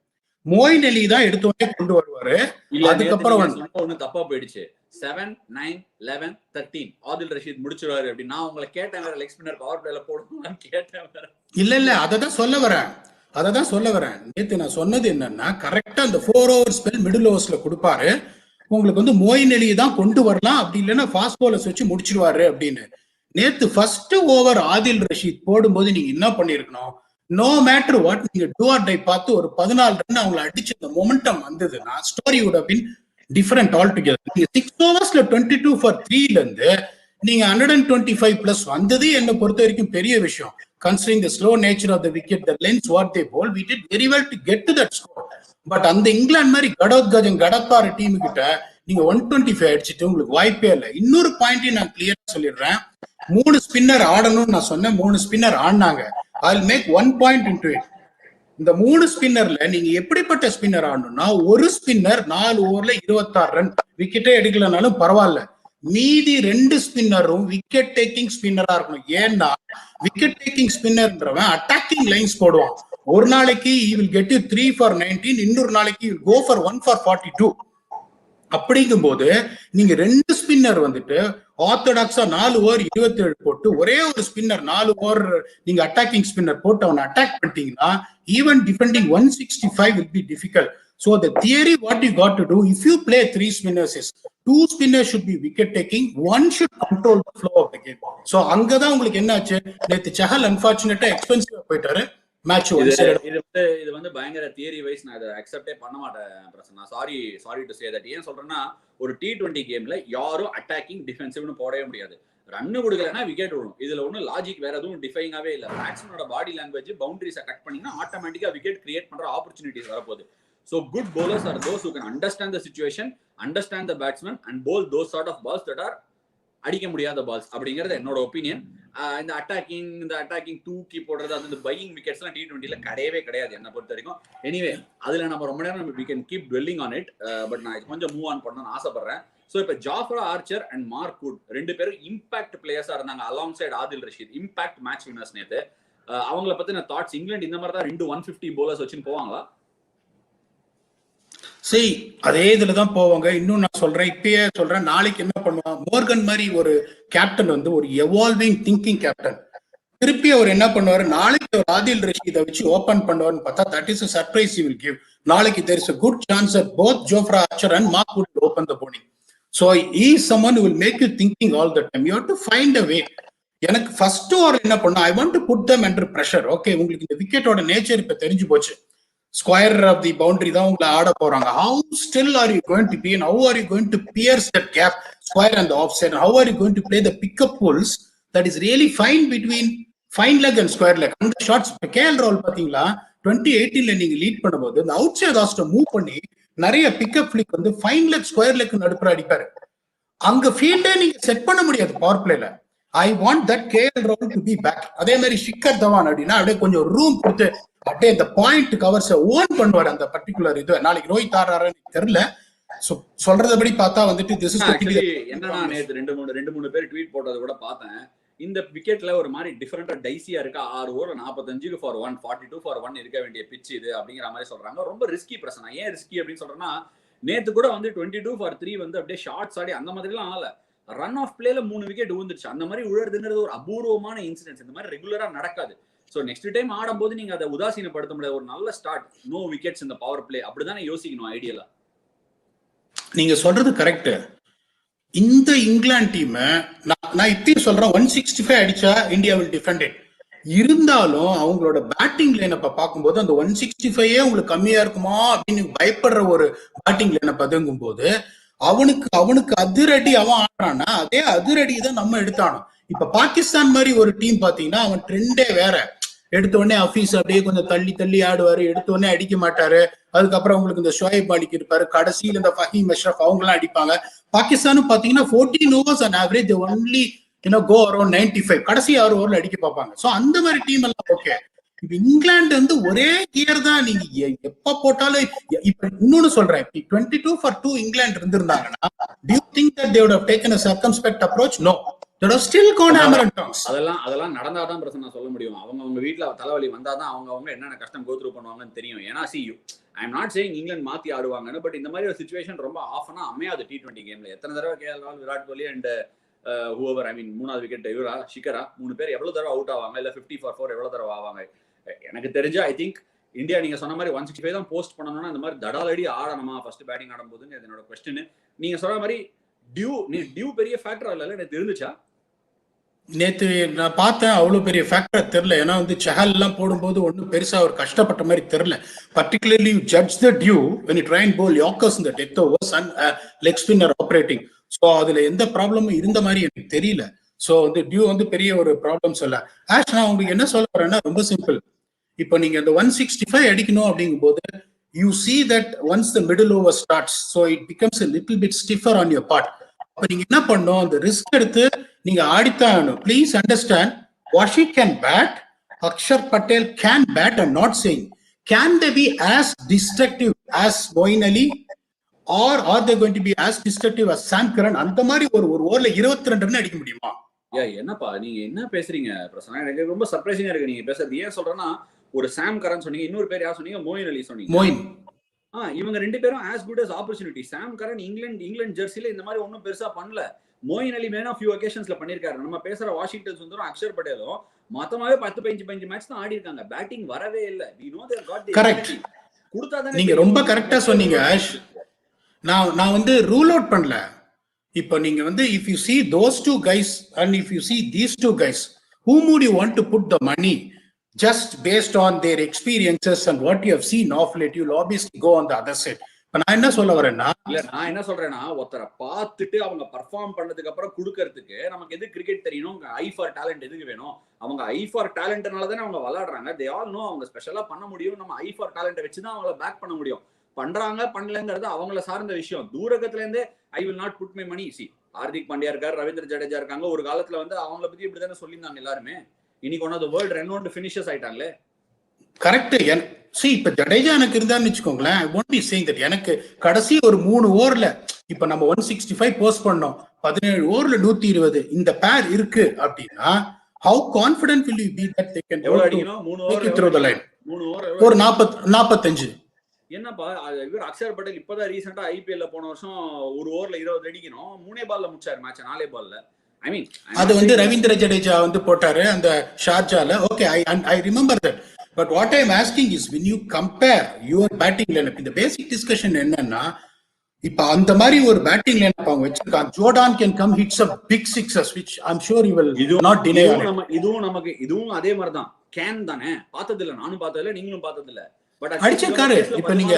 மோயின் அலி தான் எடுத்தோடனே கொண்டு வருவாரு. அதுக்கப்புறம் ஒண்ணு தப்பா போயிடுச்சு. 7, 9, 11, 13 ஆதில் ரஷீத் முடிச்சிருவாரு அப்படி. நான் உங்களை கேட்டேன், வேற லெக் ஸ்பின்னர் பவர் பிளேல போடணும்னு கேட்டேன். இல்ல அததான் சொல்ல வரேன். நேத்து நான் சொன்னது என்னன்னா, கரெக்டா அந்த 4 over ஸ்பெல் மிடில் ஓவர்ஸ்ல கொடுப்பாரு. உங்களுக்கு வந்து மோயின் அலி தான் கொண்டு வரலாம், அப்படி இல்லைன்னா ஃபாஸ்ட் பாலர்ஸ் வச்சு முடிச்சிருவாரு அப்படின்னு. நேத்து ஃபர்ஸ்ட் ஓவர் ஆதில் ரஷீத் போடும்போது நீங்க என்ன பண்ணிருக்கணும், நோ மேட்டர் வாட், நீங்க டூ ஆர் டை பார்த்து ஒரு 14 ரன் அவங்களை அடிச்சு இந்த மொமெண்டம் வந்ததுன்னா story would have been different all together. நீங்க 6 overs 22 for 3ல இருந்து நீங்க 125+ வந்தது என்ன பொறுத்த வரைக்கும் பெரிய விஷயம். Considering the slow nature of the wicket, the lengths what they bowl, we did very well to get to that score. But அந்த இங்கிலாந்து மாதிரி கடோத்கஜம் கடப்பார டீம் கிட்ட நீங்க 125 அடிச்சுட்டு உங்களுக்கு வாய்ப்பே இல்லை. இன்னொரு பாயிண்டையும் நான் கிளியரா சொல்லிடுறேன். 3 ஸ்பின்னர் ஆடணும்னு நான் சொன்னேன், 3 ஸ்பின்னர் ஆடினாங்க. I'll make 1 point into it. இந்த 3 ஸ்பின்னர்ல நீங்க எப்படிப்பட்ட ஸ்பின்னர் ஆடணும்னா, ஒரு ஸ்பின்னர் 4 ஓவர்ல 26 ரன், விக்கெட்டே எடுக்கலனாலும் பரவாயில்ல. மீதி 2 ஸ்பின்னரும் விக்கெட் டேக்கிங் ஸ்பின்னரா இருக்கணும். ஏன்னா விக்கெட் டேக்கிங் ஸ்பின்னர்ன்றவன் அட்டாக்கிங் லைன்ஸ் போடுவான். ஒரு நாளைக்கு he will get you 3 for 19, இன்னொரு நாளைக்கு he will go for 1 for 42. அப்படிங்கும் போது நீங்க 2 ஸ்பின்னர் வந்துட்டு ஆர்த்தடாக்ஸா 4 ஓவர் 27 போட்டு ஒரே ஒரு ஸ்பின்னர் 4 ஓவர் நீங்க அட்டாக்கிங் ஸ்பின்னர் போட்டு அவனை அட்டாக் பண்ணிட்டீங்கன்னா even defending 165 will be difficult. So the theory what you got to do, if you play 3 spinners is 2 spinners should be wicket taking, 1 should control the flow of the game. So அங்கதான் உங்களுக்கு என்ன ஆச்சு, நேத்து சஹல் அன்பார்ச்சுனேட்டா எக்ஸ்பென்சிவா போயிட்டாரு. Match இது வந்து பயங்கர theory wise நான் இதை அக்செப்டே பண்ண மாட்டேன் Prasanna. Sorry to say that. ஏன் சொல்றேன்னா ஒரு T20 கேம்ல யாரும் அட்டாக்கிங் டிஃபென்சிவ்னு போடவே முடியாது. ரன்னு கொடுக்கலன்னா விக்கெட் விடும். இதுல ஒன்றும் லாஜிக் வேற எதுவும் டிஃபைங்காவே இல்லை. பேட்ஸ்மேனோட பாடி லாங்குவேஜ் பவுண்டரிஸை கட் பண்ணிங்கன்னா ஆட்டோமேட்டிக்கா விக்கெட் கிரியேட் பண்ற ஆப்பர்ச்சுனிட்டிஸ் வரப்போகுது. So good bowlers are those who can understand the situation, understand the batsman and bowl those sort of balls that are அடிக்க முடியாத பால்ஸ் அப்படிங்கிறது என்னோட ஒப்பீனியன். இந்த அட்டாக்கிங் தூக்கி போடுறது அந்த பையிங் விக்கெட்ஸ்லாம் T20ல கிடையவே கிடையாது என்ன பொறுத்த வரைக்கும். எனிவே அதுல நம்ம ரொம்ப நேரம் we can keep dwelling on it, but நான் கொஞ்சம் மூவ் ஆன் பண்ணணும்னு ஆசைப்படுறேன். ஸோ இப்போ Jofra Archer and Mark Wood ரெண்டு பேரும் இம்பாக்ட் பிளேயர்ஸா இருந்தாங்க alongside Adil Rashid. Impact match winners நேத்து. அவங்கள பத்தின தாட்ஸ், இங்கிலாந்து இந்த மாதிரி தான் 2 150 bowlers வச்சுன்னு போவாங்களா? சரி, அதே இதுலதான் போவாங்க. இன்னும் நான் சொல்றேன், இப்பயே சொல்றேன், நாளைக்கு என்ன பண்ணுவான் மோர்கன் மாதிரி ஒரு கேப்டன் வந்து ஒரு எவால்விங் திங்கிங் கேப்டன். திருப்பி அவர் என்ன பண்ணுவாரு, நாளைக்கு ஒரு ஆதில் ரஷீதை வச்சு ஓபன் பண்ணுவார்னு பார்த்தா that is a surprise he will give. நாளைக்கு there is a good chance that both Jofra Archer and Mark Wood will open the bowling. So he is someone who will make you thinking all the time. You have to find a way. எனக்கு first over என்ன பண்ணா, I want to put them under pressure. Okay, உங்களுக்கு இந்த விக்கெட்டோட nature இப்ப தெரிஞ்சு போச்சு. Square of the boundary தான் உங்களை ஆட போறாங்க. How still are you going to be and how are you going to pierce that gap, square and the offside? How are you going to play the pickup pulls that is really fine between fine leg and square leg? அந்த shots இப்போ KL ராகுல் பாத்தீங்களா 2018ல நீங்க lead பண்ணும்போது இந்த out side ஆஸ்ட move பண்ணி நிறைய pickup ஃபிளிக் வந்து ஃபைன் லெக் ஸ்கொயர் லெக் நடுப்புற அடிப்பாரு. அங்க ஃபீல்டே நீங்க செட் பண்ண முடியாது பவர் பிளேல. I want that KL ராகுல் to be back. அதே மாதிரி ஷிக்கர் தவான் அப்படின்னா அப்படியே கொஞ்சம் ரூம் கொடுத்து அப்படியே இந்த பாயிண்ட் கவர்ஸை ஓன் பண்ணுவார் அந்த பர்டிகுலர் இது. நாளைக்கு ரோஹித் ஆடுறாருன்னு தெரியல. சொல்றதபடி பார்த்தா வந்துட்டு திஸ் இஸ் என்னன்னா நேத்து ரெண்டு மூணு பேர் ட்வீட் போட்டது கூட பார்த்தேன். இந்த விக்கெட்ல ஒரு மாதிரி டிஃபரெண்டா டைசியா இருக்கா. 6 ஓவர் 45 for 1 42 for 1 இருக்க வேண்டிய பிட்ச் இது அப்படிங்கிற மாதிரி சொல்றாங்க. ரொம்ப ரிஸ்கி பிரச்சனை. ஏன் ரிஸ்கி அப்படின்னு சொல்றேன்னா, நேத்து கூட வந்து 22 for 3 வந்து அப்படியே ஷார்ட்ஸ் ஆடி அந்த மாதிரி எல்லாம் ஆகல. ரன் ஆஃப் பிளேல 3 விக்கெட் விழுந்துருச்சு. அந்த மாதிரி உழறதுங்கிறது ஒரு அபூர்வமான இன்சிடென்ட்ஸ். இந்த மாதிரி ரெகுலரா நடக்காது. ஸோ நெக்ஸ்ட் டைம் ஆடும்போது நீங்க அதை உதாசீனப்படுத்த முடியாது. ஒரு நல்ல ஸ்டார்ட், நோ விக்கெட்ஸ் இந்த பவர் பிளே, அப்படிதானே யோசிக்கணும் ஐடியலா. நீங்க சொல்றது கரெக்ட். இந்த இங்கிலாந்து டீம் நான் இப்பயும் சொல்றேன் 165 அடிச்சா இந்தியா வில் டிஃபெண்ட் இட். இருந்தாலும் அவங்களோட பேட்டிங் லைனப்ப பார்க்கும்போது அந்த 165 உங்களுக்கு கம்மியா இருக்குமா அப்படின்னு பயப்படுற ஒரு பேட்டிங் லைனப் அதுங்கும் போது அவனுக்கு அதிரடி அவன் ஆடுறான்னா அதே அதிரடி தான் நம்ம எடுத்தானோம். இப்ப பாகிஸ்தான் மாதிரி ஒரு டீம் பாத்தீங்கன்னா அவன் ட்ரெண்டே வேற. எடுத்த உடனே அஃபீஸ் அப்படியே கொஞ்சம் தள்ளி ஆடுவாரு, எடுத்த உடனே அடிக்க மாட்டாரு. அதுக்கப்புறம் உங்களுக்கு இந்த ஷோயப் மாலிக் இருப்பாரு, கடைசியில் இந்த ஃபஹீம் அஷ்ரஃப் அவங்க எல்லாம் அடிப்பாங்க. பாகிஸ்தானும் பாத்தீங்கன்னா 14 overs on average only go around 95. கடைசி 6 ஓவர்ல அடிக்க பார்ப்பாங்க. சோ அந்த மாதிரி டீம் எல்லாம் ஓகே. இப்ப இங்கிலாந்து வந்து ஒரே கியர் தான். நீங்க எப்ப போட்டாலும் இப்ப இன்னொன்னு சொல்றேன், 22 for 2 England இருந்திருந்தாங்கன்னா do you think that they would have taken a circumspect approach? No. அதெல்லாம் நடந்தாதான் பிரச்சனை சொல்ல முடியும். அவங்க வீட்டுல தலைவலி வந்தாதான் அவங்க என்னென்ன கஷ்டம் கோ த்ரூ பண்ணுவாங்கன்னு தெரியும். ஏன்னா I am not saying England மாத்தி ஆடுவாங்கன்னு, பட் இந்த மாதிரி ஒரு சிச்சுவேஷன் ரொம்ப ஆஃப்னா அமையாது T20 கேம்ல. எத்தனை தடவை KL ராகுல், விராட் கோலி அண்ட் ஹூவர், ஐ மீன் 3வது விக்கெட் இவரா ஷிக்கரா 3 பேர் எவ்வளவு தடவை அவுட் ஆவாங்க, இல்ல 50 for 4 எவ்வளவு தடவை ஆவாங்க. எனக்கு தெரிஞ்சு ஐ திங்க் இந்தியா நீங்க சொன்ன மாதிரி 165 தான் போஸ்ட் பண்ணணும்னா இந்த மாதிரி தடாலடி ஆடணுமா ஃபர்ஸ்ட் பேட்டிங் ஆடும்போதுன்னு என்னோட கொஸ்டின். நீங்க சொல்ற மாதிரி டியூ பெரிய ஃபேக்டர் இல்ல நேத்து இருந்துச்சா? நேத்து நான் பார்த்தேன், அவ்வளவு பெரிய ஃபேக்டர் தெரியல. ஏன்னா வந்து சஹல் எல்லாம் போடும்போது ஒன்றும் பெருசா ஒரு கஷ்டப்பட்ட மாதிரி தெரியல. Particularly you judge the dew when you try and bowl Yorkers in the death overs and leg spinner operating. So அதுல எந்த ப்ராப்ளமும் இருந்த மாதிரி எனக்கு தெரியல. ஸோ வந்து டியூ வந்து பெரிய ஒரு ப்ராப்ளம் சொல்ல. ஆஷ் நான் உங்களுக்கு என்ன சொல்ல வரேன்னா ரொம்ப சிம்பிள். இப்போ நீங்க இந்த 165 அடிக்கணும் அப்படிங்கும் போது you see that once the middle over starts, so it becomes a little bit stiffer on your part. அப்ப நீங்க என்ன பண்ணணும், அந்த ரிஸ்க் எடுத்து நீங்க ஆடித்தான். Please understand, Washi can bat, Akshar Patel can bat. I'm not saying can they be as destructive as Moeen Ali or or they going to be as destructive as Sam Curran. அந்த மாதிரி ஒரு ஓவர்ல 22 ரன் அடிக்க முடியுமா? என்னப்பா நீங்க என்ன பேசுறீங்க பிரசன்னா? எனக்கு ரொம்ப சர்ப்ரைசிங்கா இருக்கு நீங்க பேசுறது. ஏன் சொல்றேன்னா, ஒரு சாம் கரன் சொன்னீங்க, இன்னொரு பேர் யார் சொன்னீங்க? மொயின் அலி சொன்னீங்க. மொயின் இவங்க 2 பேரும் as good as opportunity. சாம் கரன் இங்கிலாந்து ஜெர்சில இந்த மாதிரி ஒன்னும் பெருசா பண்ணல. மொயின் அலி மேனா ஃபியூ ஒகேஷன்ஸ்ல பண்ணிருக்காரு. நம்ம பேசுற வாஷிங்டன் சுந்தரம், அக்ஷர் பட்டேலும் மொத்தமாவே 10-15 மேட்ச் தான் ஆடி இருக்காங்க. பேட்டிங் வரவே இல்ல. we know they got the correct. கொடுத்தாதானே. நீங்க ரொம்ப கரெக்டா சொன்னீங்க. நான் வந்து ரூல் அவுட் பண்ணல. இப்போ நீங்க வந்து if you see those 2 guys and if you see these 2 guys, whom would you want to put the money? just based on their experiences and what you have seen of late, you'll obviously go on the other side. இப்ப நான் என்ன சொல்ல வரேன்னா, இல்ல நான் என்ன சொல்றேன்னா, ஒருத்தரை பார்த்துட்டு அவங்க பர்ஃபார்ம் பண்ணதுக்கு அப்புறம் கொடுக்கறதுக்கு நமக்கு எது கிரிக்கெட் தெரியணும், ஐ ஃபார் டேலண்ட் எதுக்கு வேணும்? அவங்க ஐ ஃபார் டேலண்ட்னால தானே அவங்க விளையாடுறாங்க. தே ஆல் நோ அவங்க ஸ்பெஷலா பண்ண முடியும். நம்ம ஐ ஃபார் டேலண்ட் வச்சு தான் அவங்கள பேக் பண்ண முடியும். பண்றாங்க பண்ணலங்கிறது அவங்கள சார்ந்த விஷயம். தூரகத்துல இருந்தே I will not put my money. சி ஹார்திக் பாண்டியா இருக்காரு, ரவீந்திர ஜடேஜா இருக்காங்க. ஒரு காலத்துல வந்து அவங்கள பத்தி இப்படிதானே சொல்லியிருந்தாங்க எல்லாருமே. இன்னைக்கு one of the world renowned finishers ஆயிட்டாங்களே. கரெக்ட். இப்ப ஜடேஜா எனக்கு இருந்தான்னு வச்சுக்கோங்களேன், I want be saying that எனக்கு கடைசி ஒரு 3 ஓவர்ல இப்ப நம்ம 165 போஸ்ட் பண்ணோம், 17 ஓவர்ல 120 இந்த பேர் இருக்கு அப்படின்னா, how confident will you be that they can எவ்வளவு அடிக்கணும்? 3 over through the line. 3 over ஒரு 45. என்னப்பா இவர் அக்ஷர் பட்டேல் இப்பதான் ரீசெண்டா ஐபிஎல்ல போன வருஷம் ஒரு ஓவர்ல 20 அடிக்கணும், 3 பால்ல முடிச்சாரு மேட்ச், 4 பால்ல. ஐ மீன் அது வந்து ரவீந்திர ஜடேஜா வந்து போட்டாரு அந்த ஷார்ஜால. Okay, I remember that. But what I am asking is when you compare your batting lineup, இந்த பேசிக் டிஸ்கஷன் என்னன்னா, இப்ப அந்த மாதிரி ஒரு பேட்டிங் லைனப் அவங்க வச்சிருக்காங்க. Jordan can come hits a big sixes which I'm sure you will not deny. இதுவும் அதே மாதிரி தான். கேன் தானே, பார்த்தது இல்ல, நானும் பார்த்தது இல்ல, நீங்களும் பார்த்தது இல்ல. பட் அடிச்சிருக்காரு. இப்ப நீங்க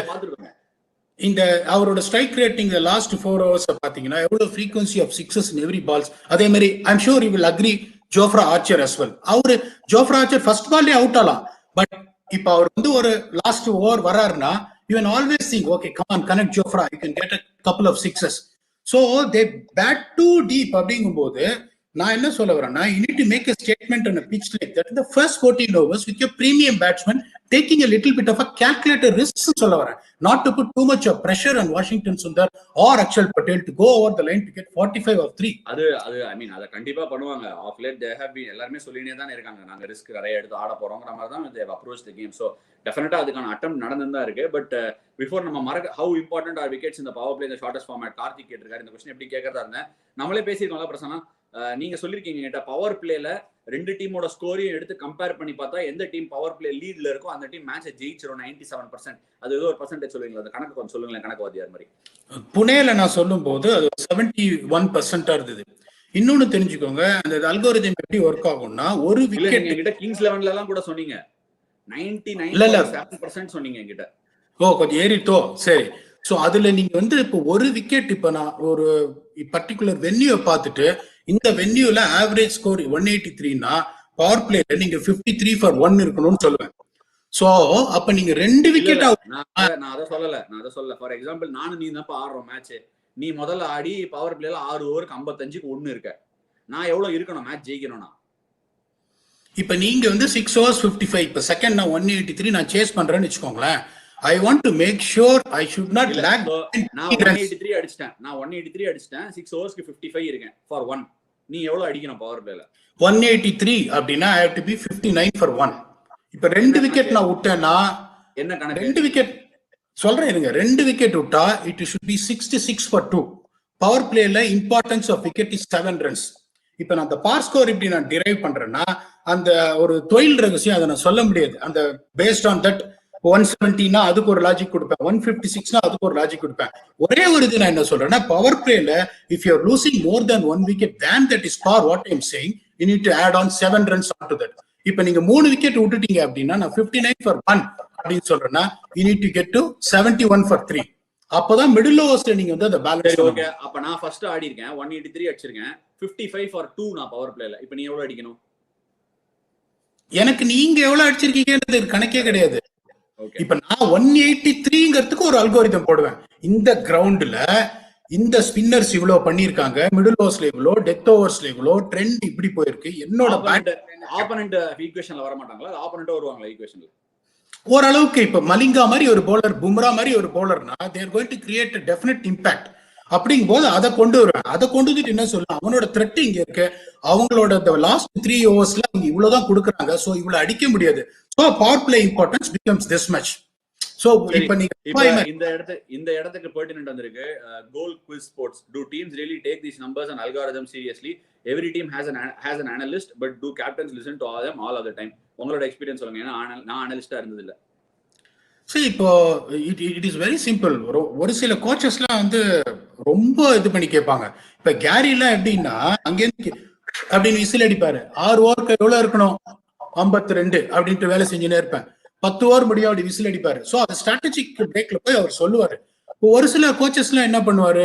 இந்த அவரோட ஸ்ட்ரைக் ரேட்டிங் லாஸ்ட் 4 hours பாத்தீங்கன்னா எவ்வளவு frequency of sixes in every balls. அதே மாதிரி I'm sure you will agree Jofra Archer as well. அவரு ஜோஃப்ரா ஆர்ச்சர் ஃபர்ஸ்ட் பால்லே அவுட் ஆலாம். பட் இப்ப அவர் வந்து ஒரு லாஸ்ட் ஓவர் வராருன்னா you can always think, okay, come on, connect Jofra, you can get a couple of sixes. So they bat too deep அப்படிங்கும்போது நான் என்ன சொல்ல வரேன்னா, you need to make a statement on a pitch like that in the first 14 overs with your premium batsman taking a little bit of a calculated risk சொல்ல வரேன். Not to put too much of pressure on Washington Sundar or Akshar Patel to go over the line to get 45 of 3. அது ஐ மீன் அத கண்டிப்பா பண்ணுவாங்க. Of late they have been எல்லாரும் சொல்லினே தான் இருக்காங்க, நாங்க ரிஸ்க் நிறைய எடுத்து ஆட போறோம்ங்கற மாதிரி தான் they have approached the game. So டெஃபினட்டா அதுக்கான அட்டெம்ப்ட் நடந்துதான் இருக்கு. பட் பிஃபோர் நம்ம மறக்க how important are wickets in the power play in the shortest format, Karthik கேட்டிருக்காரு. இந்த क्वेश्चन எப்படி கேக்குறதா இருந்தேன், நம்மளே பேசியிருக்கோம்ல பிரசன்னா. நீங்க சொல்லிருக்கீங்க கிட்ட பவர் பிளேல ரெண்டு டீமோட ஸ்கோரையும் எடுத்து கம்பேர் பண்ணி பார்த்தா எந்த டீம் பவர் பிளே லீட்ல இருக்கோ அந்த டீம் மேட்சை ஜெயிச்சிரும் 97%. அது ஏதோ ஒரு பர்சன்டேஜ் சொல்லுவீங்களா? அந்த கணக்கு கொஞ்சம் சொல்லுங்களேன், கணக்குவாதியார் மாதிரி. புனேல நான் சொல்லும் போது அது 71% இருந்தது. இன்னொன்னு தெரிஞ்சுக்கோங்க, அந்த அல்கோரிதம் எப்படி ஒர்க் ஆகும்னா, ஒரு விக்கெட் என்கிட்ட கிங்ஸ் 11ல எல்லாம் கூட சொன்னீங்க 99% சொன்னீங்க என்கிட்ட. கொஞ்சம் ஏறிட்டோ, சரி. சோ அதுல நீங்க வந்து இப்போ ஒரு விக்கெட், இப்ப நான் ஒரு பர்டிகுலர் வென்யூ பார்த்துட்டு இந்த வென்யூல ஆவரேஜ் ஸ்கோர் 183னா பவர் பிளேல நீங்க 53 for 1 இருக்கணும்னு சொல்லுவேன். சோ அப்ப நீங்க 2 விக்கெட் நான் அத சொல்லல. ஃபார் எக்ஸாம்பிள் நானும் நீ தான் ஆடுறோம் மேட்ச், நீ முதல்ல ஆடி பவர் பிளேல 6 ஓவருக்கு 55க்கு 1 இருக்க, நான் எவ்வளவு இருக்கணும் மேட்ச் ஜெயிக்கணும்னா? இப்ப நீங்க வந்து 6 overs 55, இப்ப செகண்ட் நான் 183 நான் சேஸ் பண்றேன்னு வெச்சுக்கோங்களேன். I want to make sure I should not lag. நான் 183 அடிச்சிட்டேன் 6 ஓவர்ஸ்க்கு 55 இருக்கேன் for 1. நீ எவ்வளவு அடிக்கணும் பவர் பிளேல? 183 அப்படினா I have to be 59 for 1. இப்ப 2 விக்கெட் நான் விட்டேன்னா என்ன கணக்கு? 2 விக்கெட் சொல்றேன் இருங்க, 2 விக்கெட் விட்டா it should be 66 for 2. Power பிளேல importance of wicket is 7 runs. இப்ப நான் அந்த பார் ஸ்கோர் இப்படி நான் டிரைவ் பண்றேன்னா அந்த ஒரு தொழில் ரகசியம் அதை நான் சொல்ல முடியாது. அந்த பேஸ்ட் ஆன் தட் 170னா அதுக்கு ஒரு லாஜிக் கொடுப்பேன், 156னா அதுக்கு ஒரு லாஜிக் கொடுப்பேன். ஒரே ஒரு இது நான் என்ன சொல்றேன்னா, பவர் பிளேல if you are losing more than 1 wicket than that is par, what I am saying, you need to add on 7 runs onto that. இப்ப நீங்க 3 விக்கெட் விட்டுட்டீங்க அப்படின்னா நான் 59 for 1 அப்படின்னு சொல்றேன்னா you need to get to 71 for 3. அப்பதான் middle ஓவர்ஸ்ல நீங்க வந்து அந்த பேலன்ஸ். ஓகே, அப்ப நான் ஃபர்ஸ்ட் ஆடி இருக்கேன் 183 அடிச்சிருக்கேன், 55 for 2 நான் பவர் பிளேல. இப்ப நீ எவ்வளவு அடிக்கணும்? எனக்கு நீங்க எவ்வளவு அடிச்சிருக்கீங்கன்றது கணக்கே கிடையாது. இப்ப நான் 183ங்கிறதுக்கு ஒரு அல்கோரிதம் போடுவேன். இந்த கிரவுண்ட்ல இந்த ஸ்பின்னர்ஸ் இவ்வளவு பண்ணிருக்காங்க, மிடில் ஓவர்ஸ்ல இவ்வளவு, டெத் ஓவர்ஸ்ல இவ்வளவு, ட்ரெண்ட் இப்படி போயிருக்கு. என்னோட ஆப்போனன்ட் ஈக்குவேஷன்ல வர மாட்டாங்களா? ஆப்போனன்ட் வருவாங்களா ஈக்குவேஷன்ல? ஓரளவுக்கு இப்ப மலிங்கா மாதிரி ஒரு போலர், பும்ரா மாதிரி ஒரு போலர்னா they are going to create a definite impact. அப்படிங்கும் போது அதை கொண்டு வருவேன். அதை கொண்டு வந்துட்டு என்ன சொல்லலாம், அவனோட த்ரெட் இங்க இருக்கு, அவங்களோட லாஸ்ட் 3 ஓவர்ஸ்ல அவங்க இவ்வளவுதான் கொடுக்குறாங்க, சோ இவ்வளவு அடிக்க முடியாது. So power play importance becomes this much. So இப்ப நீங்க இந்த இடத்துக்கு pertinent வந்திருக்கு. Goal quiz sports, do teams really take these numbers and algorithms seriously? Every team has an analyst, but do captains listen to all them all of the time? உங்களோட experience சொல்லுங்க, ஏன்னா நான் அனலிஸ்டா இருந்தது இல்ல. சரி, இப்போ இட் இஸ் வெரி சிம்பிள். ஒரு சில கோச்சஸ்லாம் வந்து ரொம்ப இது பண்ணி கேட்பாங்க. இப்ப கேரி எல்லாம் எப்படின்னா அங்கேருந்து அப்படின்னு விசில் அடிப்பாரு, 6 ஓவருக்கு எவ்வளவு இருக்கணும், 52 அப்படின்ட்டு வேலை செஞ்சுனே இருப்பேன். 10 ஓவர் முடியும் அப்படி விசில் அடிப்பாரு. சோ அது ஸ்ட்ராட்டஜிக் பிரேக்ல போய் அவர் சொல்லுவாரு. ஒரு சில கோச்சஸ் எல்லாம் என்ன பண்ணுவாரு,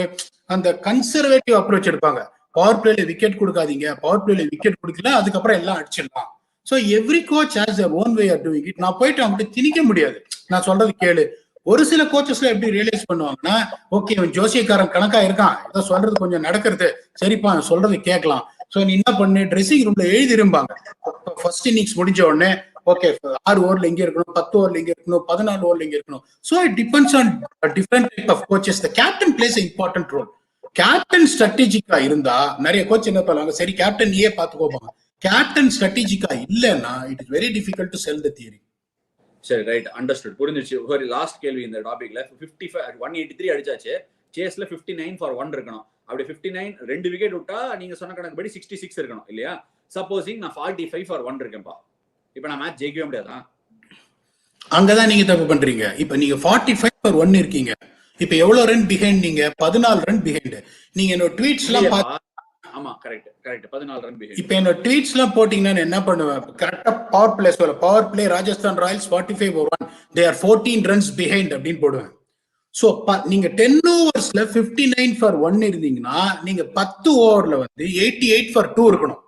அந்த கன்சர்வேட்டிவ் அப்ரோச் எடுப்பாங்க. பவர் பிளேல விக்கெட் கொடுக்காதீங்க, பவர் பிளேல விக்கெட் கொடுக்கல அதுக்கப்புறம் எல்லாம் அடிச்சிடலாம். So every coach has their own way of doing it. நான் போயிட்டு அவங்ககிட்ட திணிக்க முடியாது. நான் சொல்றது கேளு. ஒரு சில கோச்சஸ்ல எப்படி ரியலைஸ் பண்ணுவாங்கன்னா, ஓகே இவன் ஜோசியக்காரன் கணக்கா இருக்கான், ஏதோ சொல்றது கொஞ்சம் நடக்கிறது, சரிப்பா சொல்றது கேட்கலாம். சோ நீ என்ன பண்ணு, ட்ரெஸ்ஸிங் ரூம்ல எழுதிருப்பாங்க. ஃபர்ஸ்ட் இன்னிங்ஸ் முடிஞ்ச உடனே ஓகே 6 ஓவர்ல எங்க இருக்கணும், 10 ஓவர்ல எங்க இருக்கணும், 14 ஓவர்ல எங்க இருக்கணும். So it depends on different type of coaches. The captain plays an important role. Captain ஸ்ட்ராட்டஜிக்கா இருந்தா நிறைய கோச் என்ன பண்ணுவாங்க, சரி கேப்டன் நீயே பாத்துக்கோப்பாங்க. கேப்டன் ஸ்ட்ராட்டஜிக்கா இல்லன்னா it is very difficult to sell the theory. சரி ரைட், அண்டர்ஸ்டுட், புரிஞ்சிச்சு. ஒரு லாஸ்ட் கேள்வி இந்த டாபிக்ல. 55 183 அடிச்சாச்சு, சேஸ்ல 59 for 1 இருக்கணும். அப்படி 59 2 விக்கெட் விட்டா நீங்க சொன்ன கணக்குப்படி 66 இருக்கணும் இல்லையா? சப்போசிங் நான் 45 for 1 இருக்கேன்பா, இப்ப நான் மேட்ச் ஜெயிக்கவே முடியாதா? அங்கதான் நீங்க தப்பு பண்றீங்க. இப்ப நீங்க 45 for 1 இருக்கீங்க. இப்ப எவ்வளவு ரன் பிஹைண்ட்? நீங்க 14 ரன் பிஹைண்ட். நீங்க என்னோட ட்வீட்ஸ் எல்லாம் ஆமா கரெக்ட் கரெக்ட் 14 ரன் பிஹைண்ட். இப்ப என்னோட ட்வீட்ஸ் எல்லாம் போட்டீங்கன்னா என்ன பண்ணுவேன், கரெக்டா பவர் பிளே சொல்ல, power play Rajasthan Royals 45 for 1, they are 14 runs behind அப்படின்னு போடுவேன். சோ நீங்க 10 ஓவர்ஸ்ல 59 for 1 இருந்தீங்கன்னா நீங்க 10 ஓவர்ல வந்து 88 for 2 இருக்கணும்.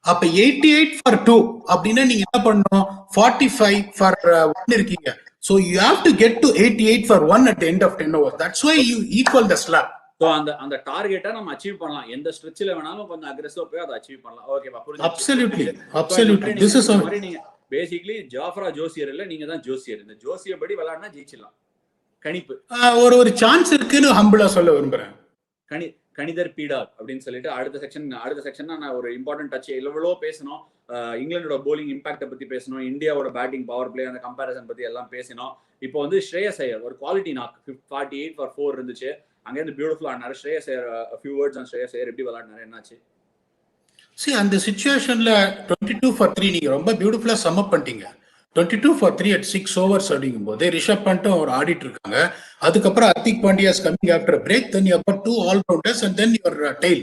அப்ப 88 for 2 அப்படின்னா நீங்க என்ன பண்ணணும், 45 for 1 இருக்கீங்க. So you have to get to 88 for 1 at the end of 10 overs. That's why you equal the slab. So அந்த டார்கெட்டை நம்ம அச்சீவ் பண்ணலாம், எந்த ஸ்ட்ரெட்ச்ல வேணாலும் கொஞ்சம் அக்ரெசிவா போய் அதை அச்சீவ் பண்ணலாம். ஓகேவா? புரியுது? Absolutely. This is மாதிரி நீங்க பேசிக்கலி ஜாஃப்ரா ஜோசியர் இல்ல, நீங்க தான் ஜோசியர். இந்த ஜோசியர் படி விளையாடுனா ஜெயிச்சிடலாம். கணிப்பு ஒரு சான்ஸ் இருக்குன்னு ஹம்பிளா சொல்ல விரும்புறேன். கணிதர் பீடார் அப்படின்னு சொல்லிட்டு அடுத்த செக்ஷன் நான் ஒரு இம்பார்ட்டன்ட் டச் எவ்வளோ பேசணும். இங்கிலாண்டோட போலிங் இம்பாக்டை பத்தி பேசணும், இந்தியாவோட பேட்டிங் பவர் பிளே அந்த கம்பேரிசன் பத்தி எல்லாம் பேசணும். இப்போ வந்து ஸ்ரேயஸ் ஐயர் ஒரு குவாலிட்டி நாக் 48 for 4 இருந்துச்சு, அங்கேருந்து பியூட்டிஃபுல்லா ஆனாரு. ஸ்ரேயஸ் ஐயர் ஃபியூ வேர்ட்ஸ் ஆன் ஸ்ரேயஸ் ஐயர் எப்படி விளையாடினாரு, என்னாச்சு? சரி, அந்த சிச்சுவேஷன்ல 22 for 3 நீங்க ரொம்ப பியூட்டிஃபுல்லா சம் அப் பண்ணிட்டீங்க. 22 for 3 at 6 overs அப்படிங்கும் போது ரிஷப் பண்ட்டும் ஒரு ஆடிட்டு இருக்காங்க. அதுக்கப்புறம் Hardik Pandya is coming after a break, then you have got 2 all-rounders and then your tail.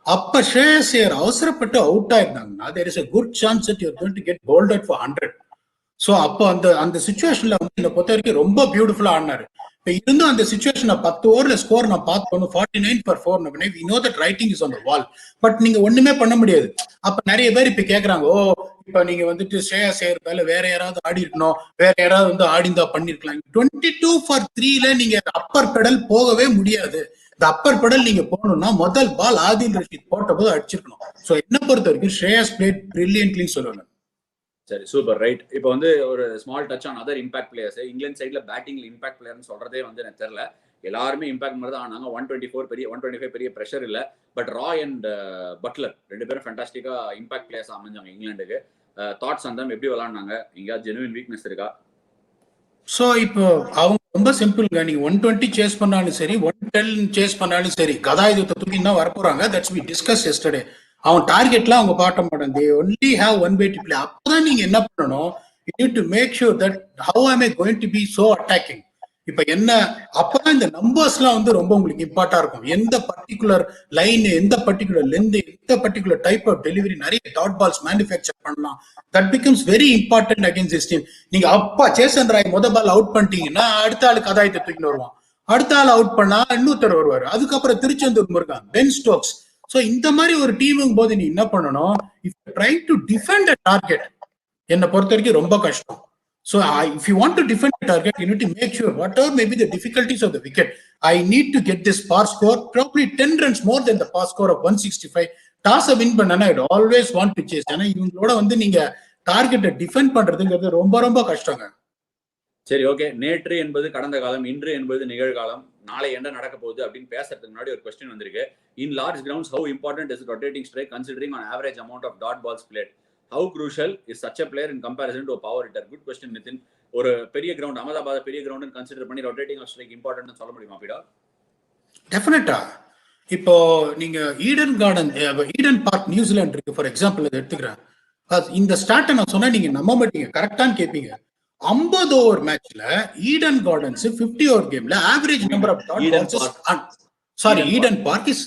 அப்ப ஸ்ரேயஸ் ஐயர் அவசரப்பட்டு out ஆயிருந்தாங்கன்னா there is a good chance that you are going to get bowled out for 100. So அப்போ அந்த சிச்சுவேஷன்ல வந்து என்ன பொறுத்த வரைக்கும் ரொம்ப பியூட்டிஃபுல்லா ஆடினாரு. இப்ப இருந்தும் அந்த சிச்சுவேஷன் 10 ஓவர்ல ஸ்கோர் நான் பார்த்தோம் 49 for 4. we know that writing is on the wall, but நீங்க ஒண்ணுமே பண்ண முடியாது. அப்ப நிறைய பேர் இப்ப கேக்குறாங்க, ஓ இப்ப நீங்க வந்துட்டு ஸ்ரேயஸ் ஐயர் மேல வேற யாராவது ஆடி இருக்கணும், வேற யாராவது வந்து ஆடிந்தா பண்ணிருக்கலாம். 22 for 3ல நீங்க அப்பர் பெடல் போகவே முடியாது. இந்த அப்பர் பெடல் நீங்க போகணும்னா முதல் பால் ஆதில் ரஷீத் போட்ட போது அடிச்சிருக்கணும். சோ என்ன பொறுத்த வரைக்கும் ஸ்ரேயஸ் பிளேட் பிரில்லியன்ட்லி சொல்லணும். சரி, சூப்பர், ரைட். இப்போ வந்து ஒரு small touch on other impact players. England சைட்ல பேட்டிங்ல இம்பாக்ட் பிளேயர்னு சொல்றதே வந்து எனக்கு தெரியல. எல்லாருமே இம்பாக்ட் மாதிரி தான் ஆனாங்க. 125 பெரிய ப்ரெஷர் இல்ல. பட் ராய் அண்ட் பட்லர் 2 பேரும் ஃபேண்டாஸ்டிக்கா இம்பாக்ட் பிளேயர்ஸ் அமைஞ்சாங்க இங்கிலாந்துக்கு. தாட்ஸ் ஆன் தம், எப்படி விளையாடுனாங்க, எங்கேயாவது ஜெனுவின் வீக்னஸ் இருக்கா? சோ இப்போ அவங்க ரொம்ப சிம்பிள்ங்க. நீங்க 120 சேஸ் பண்ணாலும் சரி, 110 சேஸ் பண்ணாலும் சரி, கதாயுதத்தை தூக்கி தான் வரப்போறாங்க. That's we discuss yesterday. அவன் டார்கெட்லாம் அவங்க காட்ட மாட்டாங்க. they only have one way to play. அப்பதான் நீங்க என்ன பண்ணணும், you need to make sure that how am I going to be so attacking. இப்ப என்ன, அப்பதான் இந்த நம்பர்ஸ்லாம் வந்து ரொம்ப உங்களுக்கு இம்பார்ட்டா இருக்கும். எந்த பர்டிகுலர் லைன், எந்த பர்டிகுலர் லென்த், எந்த பர்டிகுலர் டைப் ஆஃப் டெலிவரி, நிறைய டாட் பால்ஸ் மேனுஃபேக்சர் பண்ணலாம். That becomes very important against this team. நீங்க அப்பா சேசன் ராய் முத பால் அவுட் பண்ணிட்டீங்கன்னா அடுத்த ஆளு கதாயத்தை தூக்கிட்டு வருவான். அடுத்த ஆள் அவுட் பண்ணா இன்னொருத்தர் வருவாரு. அதுக்கப்புறம் Tiruchendur Murugan, Ben Stokes. So இந்த மாதிரி ஒரு டீமும் போது நீ என்ன பண்ணணும், if you try to defend a target, என்ன பொறுத்த வரைக்கும் ரொம்ப கஷ்டம். So if you want to defend a target, you need to make sure whatever may be the difficulties of the wicket, I need to get this par score probably 10 runs more than the par score of 165. Toss win பண்ணனா I always want to chase. ஆனா இவங்களோட வந்து நீங்க டார்கெட்டை defend பண்றதுங்கிறது ரொம்ப ரொம்ப கஷ்டங்க. சரி, ஓகே. நேற்று என்பது கடந்த காலம், இன்று என்பது நிகழ்காலம், நாளை என்ன நடக்க போகுது அப்படின்னு பேசுறதுக்கு முன்னாடி ஒரு கொஸ்டின் வந்திருக்கு. In large grounds how important is rotating strike considering on average amount of dot balls plate? How crucial is such a player in comparison to power hitter? Good question Nitin. ஒரு பெரிய கிரவுண்ட், அகமதாபாத் பெரிய ground consider பண்ணி rotating of strike important சொல்ல முடியுமா பீடா? டெஃபினட்டா. இப்போ நீங்க Eden park New Zealand இருக்கு ஃபார் எக்ஸாம்பிள் அதை எடுத்துக்கிறேன். இந்த ஸ்டார்ட்டை நான் சொன்னா நீங்க நம்ப மாட்டீங்க, கரெக்டான்னு கேட்பீங்க. 50 ஓவர் மேட்ச்ல ஈடன் கார்டன்ஸ் 50 ஓவர் கேம்ல average number of Eden Park is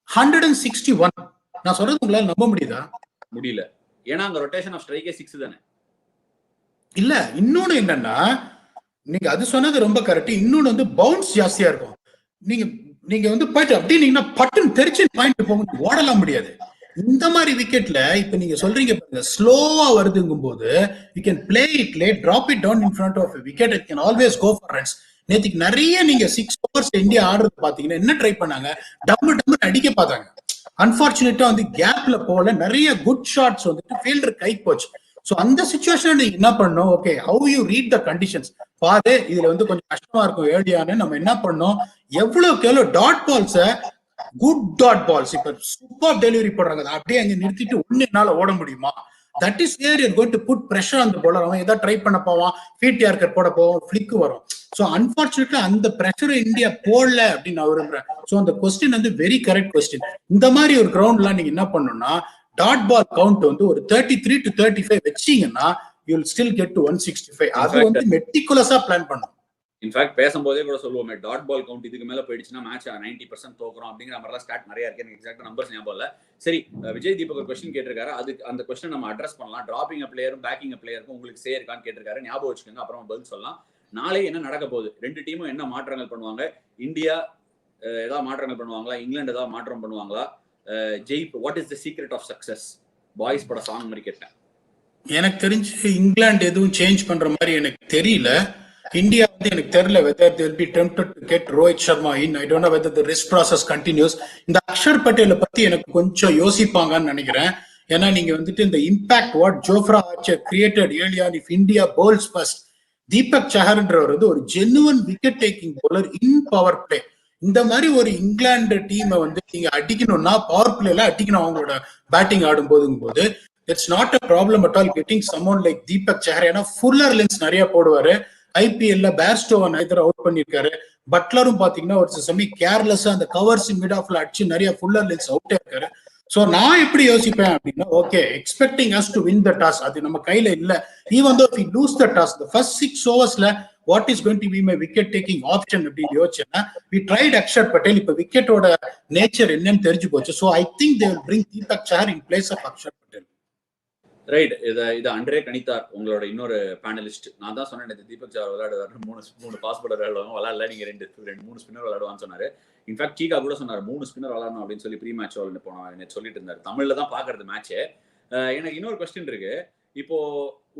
161. நான் சொல்றது உங்களால நம்ப முடியுதா? முடியல. ஏன்னா அங்க ரொட்டேஷன் ஆஃப் ஸ்ட்ரைக்கே 6 தானே. இல்ல இன்னொன்னு என்னன்னா, நீங்க அது சொன்னது ரொம்ப கரெக்ட். இன்னொன்னு வந்து பவுன்ஸ் ஜாஸ்தியா இருக்கும். நீங்க நீங்க வந்து போயிட்டு அப்படியே நீங்க பட்டுன்னு தெரிச்சு பாயிண்ட் போக ஓடலாம் முடியாது. இந்த மாதிரி விக்கெட்ல இப்ப நீங்க சொல்றீங்க பாருங்க, ஸ்லோவா வருதுங்கும் போது you can play it late, drop it down in front of wicket, it can always go for runs. நேத்துக்கு நிறைய நீங்க 6 ஓவர்ஸ் இந்தியா ஆடுறது பாத்தீங்கன்னா என்ன ட்ரை பண்ணாங்க, டம்மு அடிக்க பார்த்தாங்க. அன்பார்ச்சுனேட்டா வந்து கேப்ல போல நிறைய குட் ஷாட்ஸ் வந்துட்டு ஃபீல்டர் கை போச்சு. சோ அந்த சிச்சுவேஷன் நீங்க என்ன பண்ணணும், okay how you read the conditions பாரு, இதுல வந்து கொஞ்சம் கஷ்டமா இருக்கும் ஏர்லியான்னு நம்ம என்ன பண்ணோம், எவ்வளவுக்கு எவ்வளவு dot balls, good dot balls, இப்ப சூப்பர் டெலிவரி போடுறாங்க, அப்படியே அங்க நிறுத்திட்டு ஒண்ணு என்னால ஓட முடியுமா, that is where you going to put pressure on the bowler. அவன் ஏதாவது ட்ரை பண்ண போவான், ஃபீட் யார்க்கர் போட போவான், ஃபிளிக் வரும். சோ அன்பார்ச்சுனேட்லி அந்த பிரஷர் இந்தியா போடல அப்படின்னு நான் விரும்புறேன். சோ அந்த கொஸ்டின் வந்து வெரி கரெக்ட் கொஸ்டின். இந்த மாதிரி ஒரு கிரவுண்ட்லாம் நீங்க என்ன பண்ணணும்னா, டாட் பால் கவுண்ட் வந்து ஒரு 33 to 35 வச்சீங்கன்னா you will still get to 165. அது வந்து மெட்டிகுலஸா பிளான் பண்ணணும். இன்ஃபேக்ட் பேசும்போதே கூட சொல்லுவோமே, டாட் பால் கவுண்ட் இதுக்கு மேல போயிடுச்சுன்னா மேட்ச் 90% தோக்குறோம் அப்படிங்கிற மாதிரிலாம் ஸ்டார்ட் நிறைய இருக்கு. எனக்கு எக்ஸாக்ட் நம்பர்ஸ் ஞாபகம் இல்ல. சரி, விஜய் தீபக் ஒரு கொஸ்டின் கேட்டிருக்காரு, அதுக்கு அந்த கொஸ்டின் நம்ம அட்ரஸ் பண்ணலாம். டிராப்பிங் அ பிளேயரும் பேக்கிங் அ பிளேயருக்கும் உங்களுக்கு சே இருக்கான்னு கேட்டிருக்காரு. ஞாபகம் வச்சுக்கோங்க, அப்புறம் பதில் சொல்லலாம். நாளை என்ன நடக்க போகுது, ரெண்டு டீமும் என்ன மாற்றங்கள் பண்ணுவாங்க, இந்தியா ஏதாவது மாற்றங்கள் பண்ணுவாங்களா, இங்கிலாந்து ஏதாவது மாற்றம் பண்ணுவாங்களா, what is the secret of success, boys பட சாங் மாதிரி கேட்டேன். எனக்கு தெரிஞ்சு இங்கிலாந்து எதுவும் சேஞ்ச் பண்ற மாதிரி எனக்கு தெரியல. இந்தியா வந்து எனக்கு தெரியல whether they will be tempted to get Rohit Sharma in. I don't know whether the risk process continues. இந்த அக்ஷர் பட்டேலை பத்தி எனக்கு கொஞ்சம் யோசிப்பாங்கன்னு நினைக்கிறேன். ஏன்னா நீங்க வந்துட்டு இந்த impact what Jofra Archer created early on if India bowls first. Deepak சஹர்ன்றவர் வந்து ஒரு genuine wicket taking bowler in power play. இந்த மாதிரி ஒரு இங்கிலாந்து டீமை வந்து நீங்க அடிக்கணும்னா பவர் பிளேல அடிக்கணும். அவங்களோட பேட்டிங் ஆடும் போது it's not a problem at all getting someone like Deepak Chahar. ஏன்னா ஃபுல்லர் லென்ஸ் நிறைய போடுவாரு. ஐபிஎல்ல பேர்ஸ்டோவை நிறைய அவுட் பண்ணிருக்காரு. பட்லரும் பாத்தீங்கன்னா ஒரு செமி கேர்லெஸ்ஸா அந்த கவர்ஸ் மிட் ஆஃப்ல அடிச்சு நிறைய ஃபுல்லர் லென்ஸ் அவுட்டே இருக்காரு. சோ நான் எப்படி யோசிப்பேன் அப்படின்னா, okay expecting us to win the toss, அது நம்ம கையில இல்ல. Even though we lose the toss, the first 6 ஓவர்ஸ்ல what is going to be my wicket taking option அப்படின்னு யோசிச்சேன்னா, வி ட்ரைட் அக்ஷர் பட்டேல். இப்ப விக்கெட்டோட நேச்சர் என்னன்னு தெரிஞ்சு போச்சு. So I think they will bring Deepak Chahar in place of Akshar Patel. Right. இது அன்றே கணித்தார், உங்களோட இன்னொரு பேனலிஸ்ட். நான் தான் சொன்னேன் தீபக் சஹர் விளையாடுவாரு, மூணு பாஸ் போர்டர் விளையாடல, நீங்க மூணு ஸ்பின்னர் விளையாடுவான்னு சொன்னாரு. இன்ஃபேக்ட் கீகா கூட சொன்னாரு 3 ஸ்பின்னர் விளையாடணும் அப்படின்னு சொல்லி ப்ரீ மேட்ச் போனோம் சொல்லிட்டு இருந்தாரு. தமிழ்ல தான் பாக்குறது மேட்ச். எனக்கு இன்னொரு கொஸ்டின் இருக்கு. இப்போ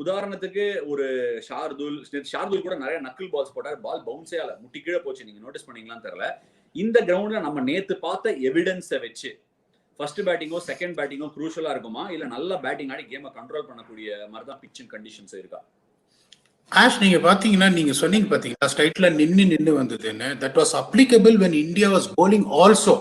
உதாரணத்துக்கு ஒரு ஷார்துல் கூட நிறைய நக்கிள் பால்ஸ் போட்டாரு, பால் பவுன்ஸே ஆல, முட்டி கீழே போச்சு. நீங்க நோட்டீஸ் பண்ணீங்களான்னு தெரியல. இந்த கிரவுண்ட்ல நம்ம நேத்து பார்த்த எவிடன்ஸை வச்சு ஃபர்ஸ்ட் பேட்டிங்கோ செகண்ட் பேட்டிங்கோ குரூஷலா இருக்குமா, இல்ல நல்ல பேட்டிங் ஆடி கேமை கண்ட்ரோல் பண்ணக்கூடிய மாதிரி தான் பிட்ச் கண்டிஷன்ஸ் இருக்கா? ஆஷ், நீங்க பாத்தீங்கன்னா நீங்க சொன்னீங்க பாத்தீங்களா ஸ்ட்ரைட்ல நின்னு வந்ததுன்னு, that was applicable when India was bowling also.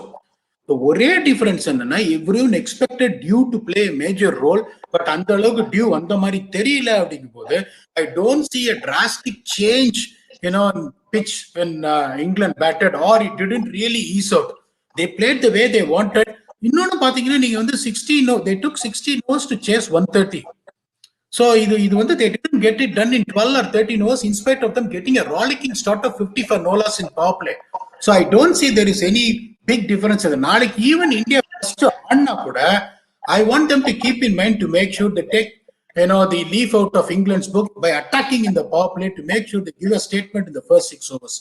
ஒரே டிஃபரன்ஸ் என்னன்னா, everyone expected dew to play major role, but அந்த அளவுக்கு டியூ அந்த மாதிரி தெரியல. அப்படிங்கும் போது I don't see a drastic change pitch when England batted, or it didn't really ease out. They played the way they wanted. இன்னொன்னு பாத்தீங்கன்னா நீங்க வந்து 16 they took 16 overs to chase 130. So இது வந்து they didn't get it done in 12 or 13 overs in spite of them getting a rollicking start of 55 no loss in power play. So I don't see there is any big difference. நாளைக்கு even India first ஆடினா கூட I want them to keep in mind to make sure they take the leaf out of England's book by attacking in the power play, to make sure they give a statement in the first 6 overs.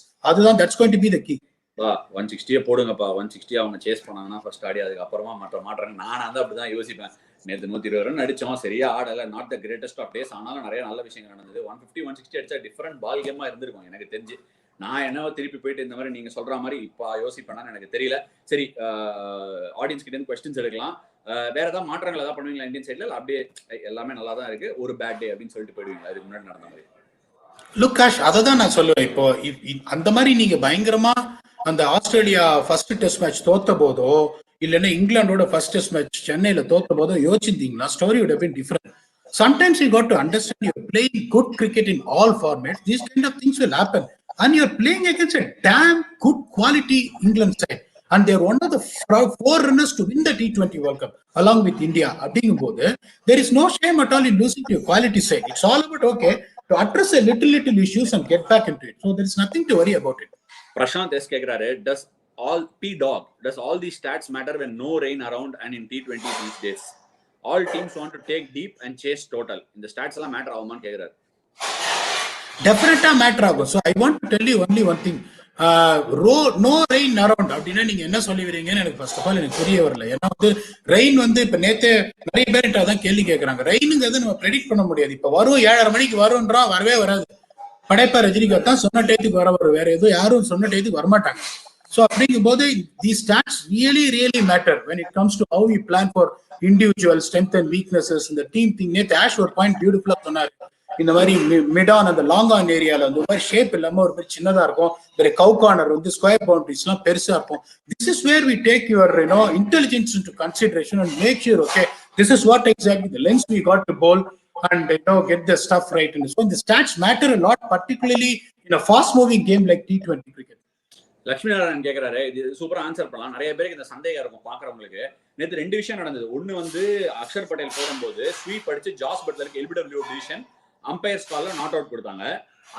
That's going to be the key. 160 போடுங்கப்பா. 160 அவங்க chase பண்ணாங்கன்னா first ஆடி, அதுக்கு அப்புறமா மற்ற மாற்றாங்க. நான் வந்து அப்படிதான் யோசிப்பேன். நேற்று 120 ரன் அடிச்சோம், சரியா ஆடல, not the greatest of days, ஆனாலும் நிறைய நல்ல விஷயங்கள் நடந்தது. 150 160 அடிச்சா டிஃபரெண்ட் பால் கேமா இருந்திருக்கும் எனக்கு தெரிஞ்சு. நான் என்னவோ திருப்பி போயிட்டு இந்த மாதிரி நீங்க சொல்ற மாதிரி இப்ப யோசிப்பேன்னு எனக்கு தெரியல. சரி, ஆடியன்ஸ் கிட்ட இருந்து கொஸ்டின்ஸ் எடுக்கலாம். வேற ஏதாவது மாற்றங்கள் ஏதாவது பண்ணுவீங்களா இந்தியன் சைட்ல? அப்படியே எல்லாமே நல்லா தான் இருக்கு, ஒரு பேட் டே அப்படின்னு சொல்லிட்டு போயிடுவீங்களா இதுக்கு முன்னாடி நடந்த மாதிரி? லுக்காஷ், அதை தான் நான் சொல்லுவேன். இப்போ அந்த மாதிரி நீங்க பயங்கரமா அந்த ஆஸ்திரேலியா ஃபர்ஸ்ட் டெஸ்ட் மேட்ச் தோத்த போதோ, இல்லைன்னா இங்கிலாண்டோட ஃபர்ஸ்ட் டெஸ்ட் மேட்ச் சென்னையில தோத்த போதோ யோசிச்சிருந்தீங்கன்னா story would have been different. Sometimes you got to understand you're playing good cricket in all formats. These kind of things will happen, and you're playing against a damn good quality England side, and they're one of the 4 runners to win the T20 World Cup along with India. அப்படிங்கும் போது there is no shame at all in losing to your quality side. It's all about to address a little issues and get back into it. So there is nothing to worry about it. Prashanth S கேக்குறாரு, does all these stats matter when no rain around and in T20 these days? all teams want to take deep and chase total. இந்த stats எல்லாம் matter ஆகுமான்னு கேக்குறாரு. டெஃபினட்டா matter ஆகும். So I want to tell you only one thing, no rain around அப்படின்னா நீங்க என்ன சொல்லிடுறீங்கன்னு எனக்கு ஃபர்ஸ்ட் ஆஃப் ஆல் எனக்கு புரிய வரல. ஏன்னா வந்து ரெயின் வந்து இப்ப நேத்து நிறைய பேர்கிட்ட தான் கேள்வி கேட்கறாங்க. ரெயினுங்கிறது நம்ம ப்ரெடிக்ட் பண்ண முடியாது. இப்ப வரும் 7:30 மணிக்கு வரும்ன்றா, வரவே வராது. படைப்பா ரஜினிகாந்த் தான் சொன்ன டயத்துக்கு வரும், வேற எதுவும் யாரும் சொன்ன டயத்துக்கு வரமாட்டாங்க. ஸோ அப்படிங்கும் போது the stats really matter when it comes to how we plan for individual strength and weaknesses. இந்த டீம் திங் நேத்து ஆஷ் ஒரு பாயிண்ட் பியூட்டிஃபுல்லா சொன்னாரு. இந்த மாதிரி மிடான் அந்த லாங் ஆன் ஏரியால வந்து ஒரு மாதிரி ஷேப் இல்லாம ஒரு மாதிரி சின்னதா இருக்கும், வேற கவு கார்னர் வந்து ஸ்கொயர் பவுண்டரிஸ் எல்லாம் பெருசா இருக்கும். This is where we take your intelligence into consideration and make sure okay this is what exactly the lens we got to bowl and get the stuff right. And so the stats matter a lot, particularly in a fast moving game like T20 cricket. Lakshmi Narayanan கேட்கறாரு, இது சூப்பரா answer பண்ணலாம். நிறைய பேருக்கு இந்த சந்தேகம் இருக்கும் பாக்குறவங்களுக்கு. நேற்று 2 விஷயம் நடந்தது. ஒன்னு வந்து அக்ஷர் பட்டேல் போடும்போது ஸ்வீப் அடிச்சு ஜாஸ் பட்லருக்கு LBW டிவிஷன் அம்பையர்ஸ் கால்ல நாட் அவுட் கொடுத்தாங்க.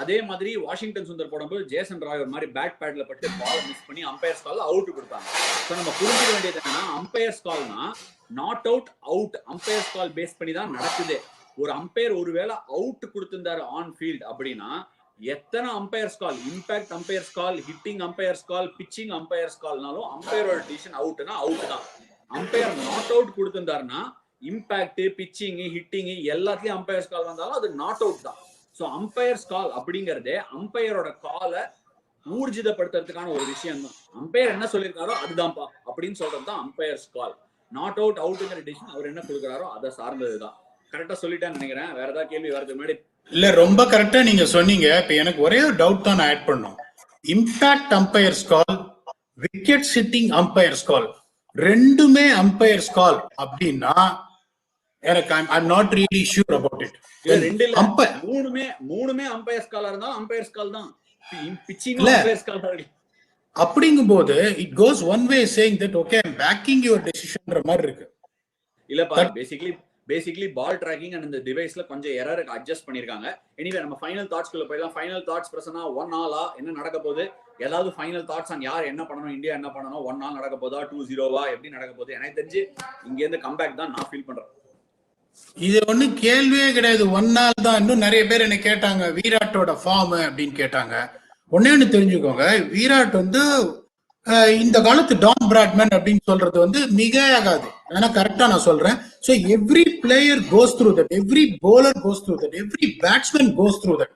அதே மாதிரி வாஷிங்டன் சுந்தர் போடும்போது ஜேசன் ராய் ஒரு மாதிரி பேட் பேட்ல பட்டு பால் மிஸ் பண்ணி அம்பையர்ஸ் கால்ல அவுட் கொடுத்தாங்க. ஸோ நம்ம புரிஞ்சுக்க வேண்டியது என்னன்னா, அம்பையர்ஸ் கால்னா not out umpire's call base பண்ணி தான் நடக்குது. ஒரு அம்பையர் ஒருவேளை அவுட் கொடுத்திருந்தாரு ஆன் ஃபீல்ட் அப்படின்னா எத்தனை umpire's call, impact umpire's call, hitting umpire's call, pitching umpire's கால்னாலும் அம்பையரோட டிசிஷன் அவுட்னா அவுட் தான். அம்பையர் நாட் அவுட் கொடுத்திருந்தாருன்னா இம்பாக்ட், பிச்சிங், ஹிட்டிங் எல்லாத்துலயும் அம்பையர்ஸ் கால் வந்தாலும் அது நாட் அவுட் தான். ஸோ அம்பையர்ஸ் கால் அப்படிங்கறதே அம்பையரோட காலை ஊர்ஜிதப்படுத்துறதுக்கான ஒரு விஷயம் தான். அம்பையர் என்ன சொல்லியிருக்காரோ அதுதான்ப்பா அப்படின்னு சொல்றது தான் அம்பையர்ஸ் கால். நாட் அவுட்ங்கிற டிசிஷன் அவர் என்ன கொடுக்குறாரோ அதை சார்ந்ததுதான். கரெக்டா சொல்லிட்டேன்னு நினைக்கிறேன். வேற ஏதாவது கேள்வி வரதுக்கு முன்னாடி இல்ல, ரொம்ப கரெக்டா நீங்க சொன்னீங்க. இப்ப எனக்கு ஒரே ஒரு டவுட் தான் நான் ஆட் பண்ணோம். இம்பாக்ட் அம்பையர்ஸ் கால், விக்கெட் சிட்டிங் அம்பையர்ஸ் கால், ரெண்டுமே அம்பையர்ஸ் கால் அப்படின்னா எனக்கு I'm not really sure about it. ரெண்டு இல்ல, மூணுமே அம்பையர்ஸ் காலா இருந்தாலும் அம்பையர்ஸ் கால் தான். பிச்சிங் அம்பையர்ஸ் கால் தான். அப்படிங்கும்போது it goes one way saying that okay I am backing your டெசிஷன்ன்ற மாதிரி இருக்கு. இல்லப்பா, பேசிக்கலி பால் ட்ராக்கிங் அண்ட் இந்த டிவைஸ்ல கொஞ்சம் எரருக்கு அட்ஜஸ்ட் பண்ணிருக்காங்க. எனிவே நம்ம ஃபைனல் தாட்ஸ்க்குள்ள போயிடலாம். ஃபைனல் தாட்ஸ் பிரசனா 1 ஆலா என்ன நடக்க போகுது, ஏதாவது ஃபைனல் தாட்ஸ் ஆன் யார் என்ன பண்ணணும், இந்தியா என்ன பண்ணணும், 1 ஆல் நடக்க போதா, 2-0வா, எப்படி நடக்க போகுது? எனக்கு தெரிஞ்சு இங்க இருந்து கம்பேக் தான் நான் ஃபீல் பண்றேன். இது ஒண்ணு கேள்வியே கிடையாது, 1 ஆல் தான். இன்னும் நிறைய பேர் என்ன கேட்டாங்க விராட்டோட ஃபார்ம் அப்படின்னு கேட்டாங்க. ஒன்னு தெரிஞ்சுக்கோங்க, விராட் வந்து இந்த காலத்து டான் பிராட்மேன் அப்படின்னு சொல்றது வந்து மிக ஆகாது. ஆனா கரெக்டா நான் சொல்றேன். So every player goes through that, every bowler goes through that, every batsman goes through that.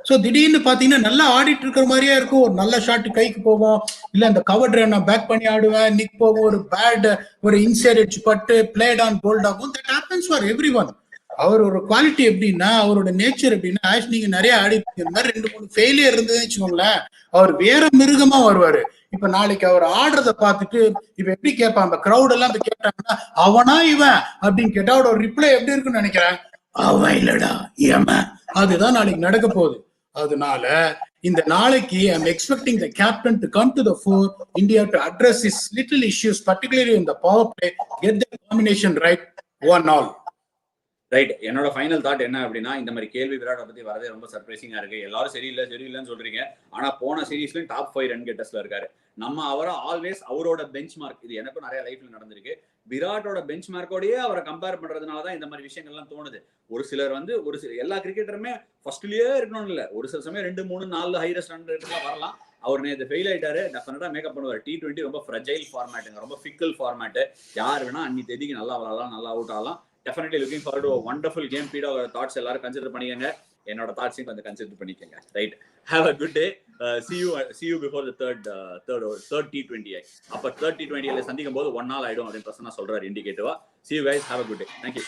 So திடீர்னு பாத்தீங்கன்னா நல்லா ஆடிட்டு இருக்கிற மாதிரியே இருக்கும், ஒரு நல்ல ஷாட் கைக்கு போகும், இல்ல அந்த கவர் டிரைவ் நான் பேக் பண்ணி ஆடுவேன், நிக் போகும், ஒரு பேட் ஒரு இன்சைட் எட்ஜ் பட்டு பிளேட் ஆன் போல்ட் ஆகும். That happens for everyone. அவர் ஒரு குவாலிட்டி எப்படின்னா, அவரோட நேச்சர் எப்படின்னா, நீங்க நிறைய ஆடி இந்த மாதிரி 2-3 ஃபெயிலியர் இருந்ததுன்னு வச்சுக்கோங்களேன், அவர் வேற மிருகமா வருவாரு. இப்ப நாளைக்கு அவர் ஆடுறத பார்த்துட்டு இப்ப எப்படி கேட்பான், கிரௌட் எல்லாம் இப்ப கேட்டாங்கன்னா அவனா இவன் அப்படின்னு கேட்டா அவரோட ரிப்ளை எப்படி இருக்குன்னு நினைக்கிறேன், அவன் இல்லடா ஏமன். அதுதான் நாளைக்கு நடக்க போகுது. அதனால இந்த நாளைக்கு I am expecting the captain to come to the four, India to address this little issues, particularly in the power play, get the combination right, 1 all. Right. என்னோட ஃபைனல் தாட் என்ன அப்படின்னா, இந்த மாதிரி கேள்வி விராட்டை பத்தி வரதே ரொம்ப சர்ப்ரைசிங்கா இருக்கு. எல்லாரும் சரியில்லைன்னு சொல்றீங்க, ஆனா போன சீரீஸ்லயும் டாப் 5 ரன் கெட்டர்ஸ்ல இருக்காரு. நம்ம அவரை ஆல்வேஸ் அவரோட பெஞ்ச் மார்க், இது எனக்கும் நிறைய லைஃப்ல நடந்திருக்கு, விராட்டோட பெஞ்ச் மார்க்கோடயே அவரை கம்பேர் பண்றதுனாலதான் இந்த மாதிரி விஷயங்கள்லாம் தோணுது. ஒரு சிலர் வந்து எல்லா கிரிக்கெட்டருமே ஃபர்ஸ்ட்லயே இருக்கணும்னு இல்ல, ஒரு சில சமயம் 2, 3, 4 ஹையஸ்ட் ரன் ரேட்லாம் வரலாம். அவர் நேற்று ஃபெயில் ஆயிட்டாரு, டெஃபினட்டா மேக்கப் பண்ணுவார். T20 ரொம்ப ஃப்ரெஜைல் ஃபார்மேட்டுங்க, ரொம்ப ஃபிக்கல் ஃபார்மேட். யார் வேணா அன்னி தேதிக்கு நல்லா விளாடலாம், நல்லா அவுட் ஆகலாம். Definitely looking forward to a wonderful game. Peter, thoughts எல்லாரும் கன்சிடர் பண்ணிக்கங்க, என்னோட தாட்ஸையும் கொஞ்சம் கன்சிடர் பண்ணிக்கங்க. Right, have a good day. See you before the third T20. அப்ப third T20 சந்திக்கும் போது 1 ஆல் ஆயிடும் அப்படின்னு பிரசன்னா சொல்றாரு இண்டிகேட்டிவா. See you guys, have a good day. Thank you.